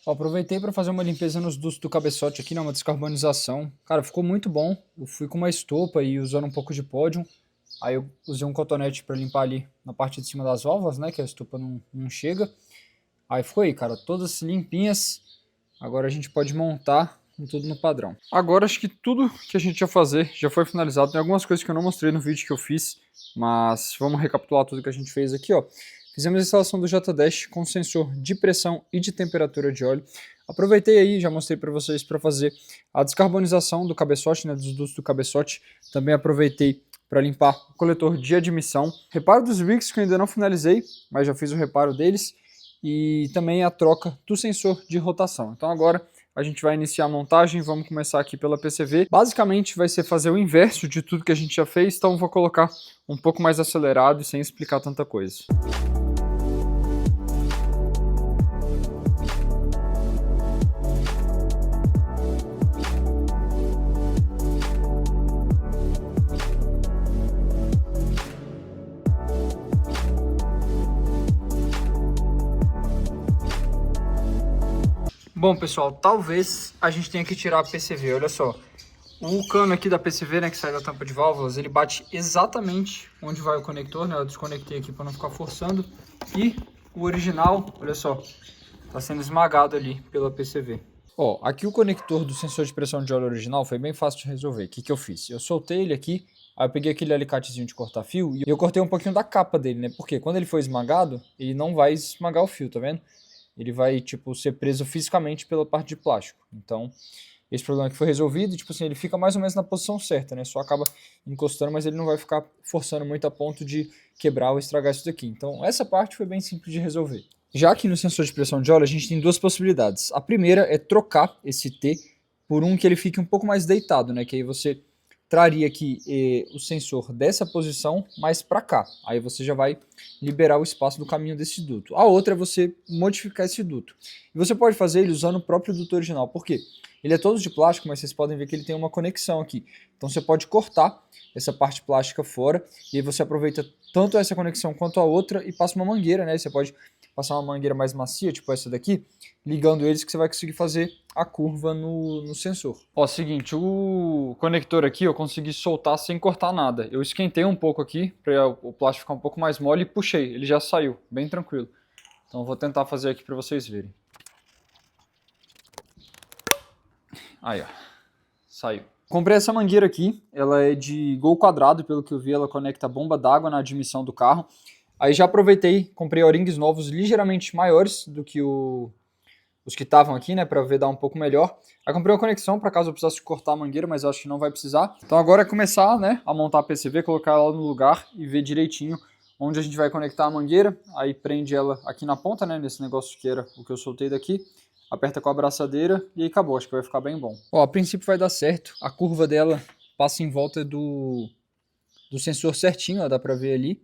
A: Ó, aproveitei para fazer uma limpeza nos dutos do cabeçote aqui, né, uma descarbonização. Cara, ficou muito bom. Eu fui com uma estopa e usando um pouco de pódio. Aí eu usei um cotonete para limpar ali na parte de cima das válvulas, né, que a estopa não chega. Aí ficou aí, cara, todas limpinhas. Agora a gente pode montar com tudo no padrão. Agora acho que tudo que a gente ia fazer já foi finalizado. Tem algumas coisas que eu não mostrei no vídeo que eu fiz, mas vamos recapitular tudo que a gente fez aqui, ó. Fizemos a instalação do J-Dash com sensor de pressão e de temperatura de óleo. Aproveitei aí, já mostrei para vocês para fazer a descarbonização do cabeçote, né, dos dutos do cabeçote. Também aproveitei para limpar o coletor de admissão. Reparo dos Wicks que eu ainda não finalizei, mas já fiz o reparo deles. E também a troca do sensor de rotação. Então agora a gente vai iniciar a montagem, vamos começar aqui pela PCV. Basicamente vai ser fazer o inverso de tudo que a gente já fez, então vou colocar um pouco mais acelerado e sem explicar tanta coisa. Bom, pessoal, talvez a gente tenha que tirar a PCV, olha só. O cano aqui da PCV, né, que sai da tampa de válvulas, ele bate exatamente onde vai o conector, né? Eu desconectei aqui para não ficar forçando. E o original, olha só, tá sendo esmagado ali pela PCV. Ó, aqui o conector do sensor de pressão de óleo original foi bem fácil de resolver. O que que eu fiz? Eu soltei ele aqui, aí eu peguei aquele alicatezinho de cortar fio e eu cortei um pouquinho da capa dele, né? Porque quando ele for esmagado, ele não vai esmagar o fio, tá vendo? Ele vai, tipo, ser preso fisicamente pela parte de plástico. Então, esse problema aqui foi resolvido, tipo assim, ele fica mais ou menos na posição certa, né? Só acaba encostando, mas ele não vai ficar forçando muito a ponto de quebrar ou estragar isso daqui. Então, essa parte foi bem simples de resolver. Já que no sensor de pressão de óleo, a gente tem duas possibilidades. A primeira é trocar esse T por um que ele fique um pouco mais deitado, né? Que aí você traria aqui o sensor dessa posição mais para cá. Aí você já vai liberar o espaço do caminho desse duto. A outra é você modificar esse duto. E você pode fazer ele usando o próprio duto original. Por quê? Ele é todo de plástico, mas vocês podem ver que ele tem uma conexão aqui. Então você pode cortar essa parte plástica fora e aí você aproveita tanto essa conexão quanto a outra e passa uma mangueira, né? Você pode passar uma mangueira mais macia, tipo essa daqui, ligando eles que você vai conseguir fazer a curva no sensor. Ó, seguinte, o conector aqui eu consegui soltar sem cortar nada. Eu esquentei um pouco aqui para o plástico ficar um pouco mais mole e puxei, ele já saiu, bem tranquilo. Então eu vou tentar fazer aqui para vocês verem. Aí, ó, saiu. Comprei essa mangueira aqui, ela é de gol quadrado, pelo que eu vi ela conecta a bomba d'água na admissão do carro. Aí já aproveitei, comprei O-rings novos ligeiramente maiores do que os que estavam aqui, né, para ver dar um pouco melhor. Aí comprei uma conexão para caso eu precisasse cortar a mangueira, mas eu acho que não vai precisar. Então agora é começar, né, a montar a PCV, colocar ela no lugar e ver direitinho onde a gente vai conectar a mangueira. Aí prende ela aqui na ponta, né, nesse negócio que era o que eu soltei daqui. Aperta com a abraçadeira e aí acabou, acho que vai ficar bem bom. Ó, a princípio vai dar certo, a curva dela passa em volta do sensor certinho, ó, dá pra ver ali.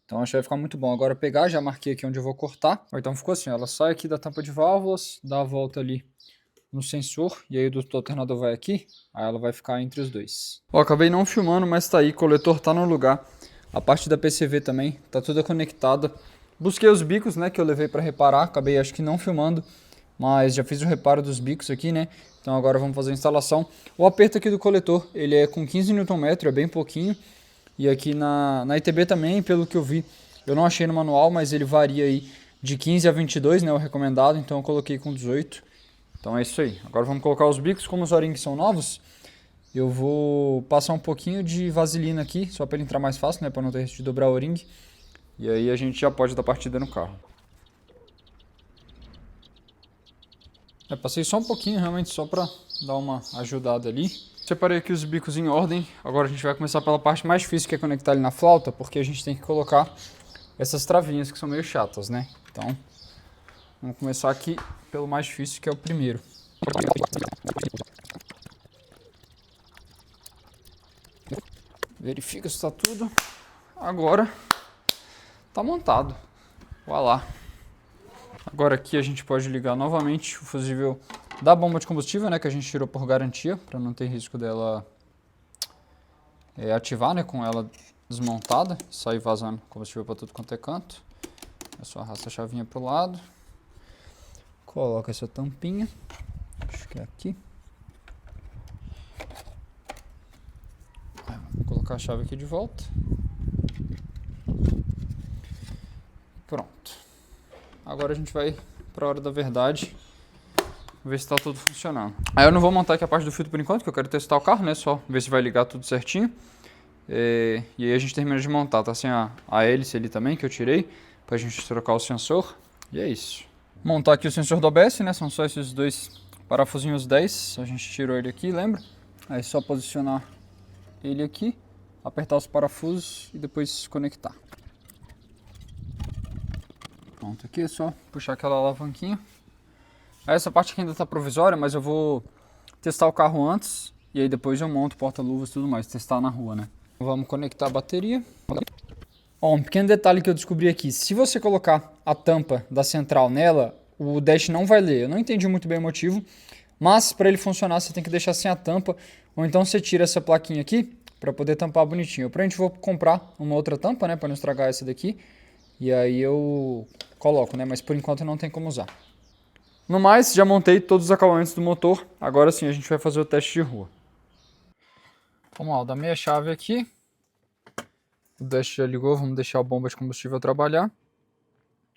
A: Então acho que vai ficar muito bom. Agora pegar, já marquei aqui onde eu vou cortar. Então ficou assim, ó, ela sai aqui da tampa de válvulas, dá a volta ali no sensor, e aí o do alternador vai aqui, aí ela vai ficar entre os dois. Ó, acabei não filmando, mas tá aí, o coletor tá no lugar. A parte da PCV também, tá toda conectada. Busquei os bicos, né, que eu levei pra reparar, acabei acho que não filmando, mas já fiz o reparo dos bicos aqui, né? Então agora vamos fazer a instalação. O aperto aqui do coletor, ele é com 15 Nm, é bem pouquinho. E aqui na ITB também, pelo que eu vi, eu não achei no manual, mas ele varia aí de 15 a 22, né, o recomendado, então eu coloquei com 18. Então é isso aí. Agora vamos colocar os bicos, como os O-rings são novos, eu vou passar um pouquinho de vaselina aqui, só para ele entrar mais fácil, né, para não ter risco de dobrar o O-ring. E aí a gente já pode dar partida no carro. Passei só um pouquinho, realmente, só para dar uma ajudada ali. Separei aqui os bicos em ordem. Agora a gente vai começar pela parte mais difícil, que é conectar ele na flauta, porque a gente tem que colocar essas travinhas que são meio chatas, né? Então, vamos começar aqui pelo mais difícil, que é o primeiro. Verifica se está tudo. Agora tá montado. Vai lá. Agora aqui a gente pode ligar novamente o fusível da bomba de combustível, né, que a gente tirou por garantia, para não ter risco dela ativar, né, com ela desmontada, sair vazando combustível para tudo quanto é canto. É só arrasta a chavinha pro lado, coloca essa tampinha, acho que é aqui. Vou colocar a chave aqui de volta. Pronto. Agora a gente vai para a hora da verdade, ver se está tudo funcionando. Aí eu não vou montar aqui a parte do filtro por enquanto, que eu quero testar o carro, né? Só ver se vai ligar tudo certinho. E aí a gente termina de montar, tá? Assim a hélice ali também, que eu tirei, pra gente trocar o sensor. E é isso. Montar aqui o sensor do ABS, né? São só esses dois parafusinhos 10. A gente tirou ele aqui, lembra? Aí é só posicionar ele aqui, apertar os parafusos e depois conectar. Pronto, aqui é só puxar aquela alavanquinha. Essa parte aqui ainda está provisória, mas eu vou testar o carro antes e aí depois eu monto porta-luvas e tudo mais, testar na rua, né? Vamos conectar a bateria. Ó, um pequeno detalhe que eu descobri aqui, se você colocar a tampa da central nela, o dash não vai ler. Eu não entendi muito bem o motivo, mas para ele funcionar você tem que deixar sem a tampa, ou então você tira essa plaquinha aqui para poder tampar bonitinho. Pra gente vou comprar uma outra tampa, né, para não estragar essa daqui, e aí eu coloco, né, mas por enquanto não tem como usar. No mais, já montei todos os acabamentos do motor. Agora sim a gente vai fazer o teste de rua. Vamos lá, dá meia chave aqui. O dash já ligou, vamos deixar a bomba de combustível trabalhar.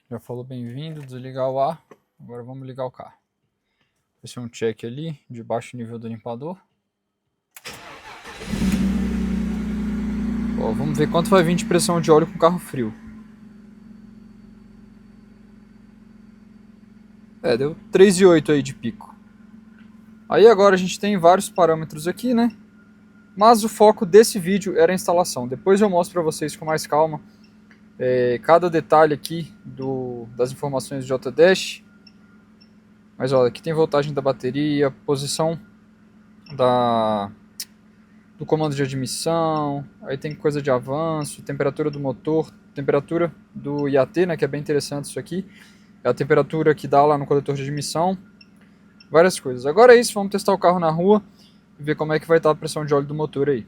A: Já falou bem-vindo, desligar o ar. Agora vamos ligar o carro. Vai ser um check ali, de baixo nível do limpador. Ó, vamos ver quanto vai vir de pressão de óleo com carro frio. Deu 3,8 aí de pico. Aí agora a gente tem vários parâmetros aqui, né? Mas o foco desse vídeo era a instalação. Depois eu mostro para vocês com mais calma cada detalhe aqui das informações do JDash. Mas olha, aqui tem voltagem da bateria, posição do comando de admissão, aí tem coisa de avanço, temperatura do motor, temperatura do IAT, né, que é bem interessante isso aqui. É a temperatura que dá lá no coletor de admissão, várias coisas. Agora é isso, vamos testar o carro na rua e ver como é que vai estar a pressão de óleo do motor aí.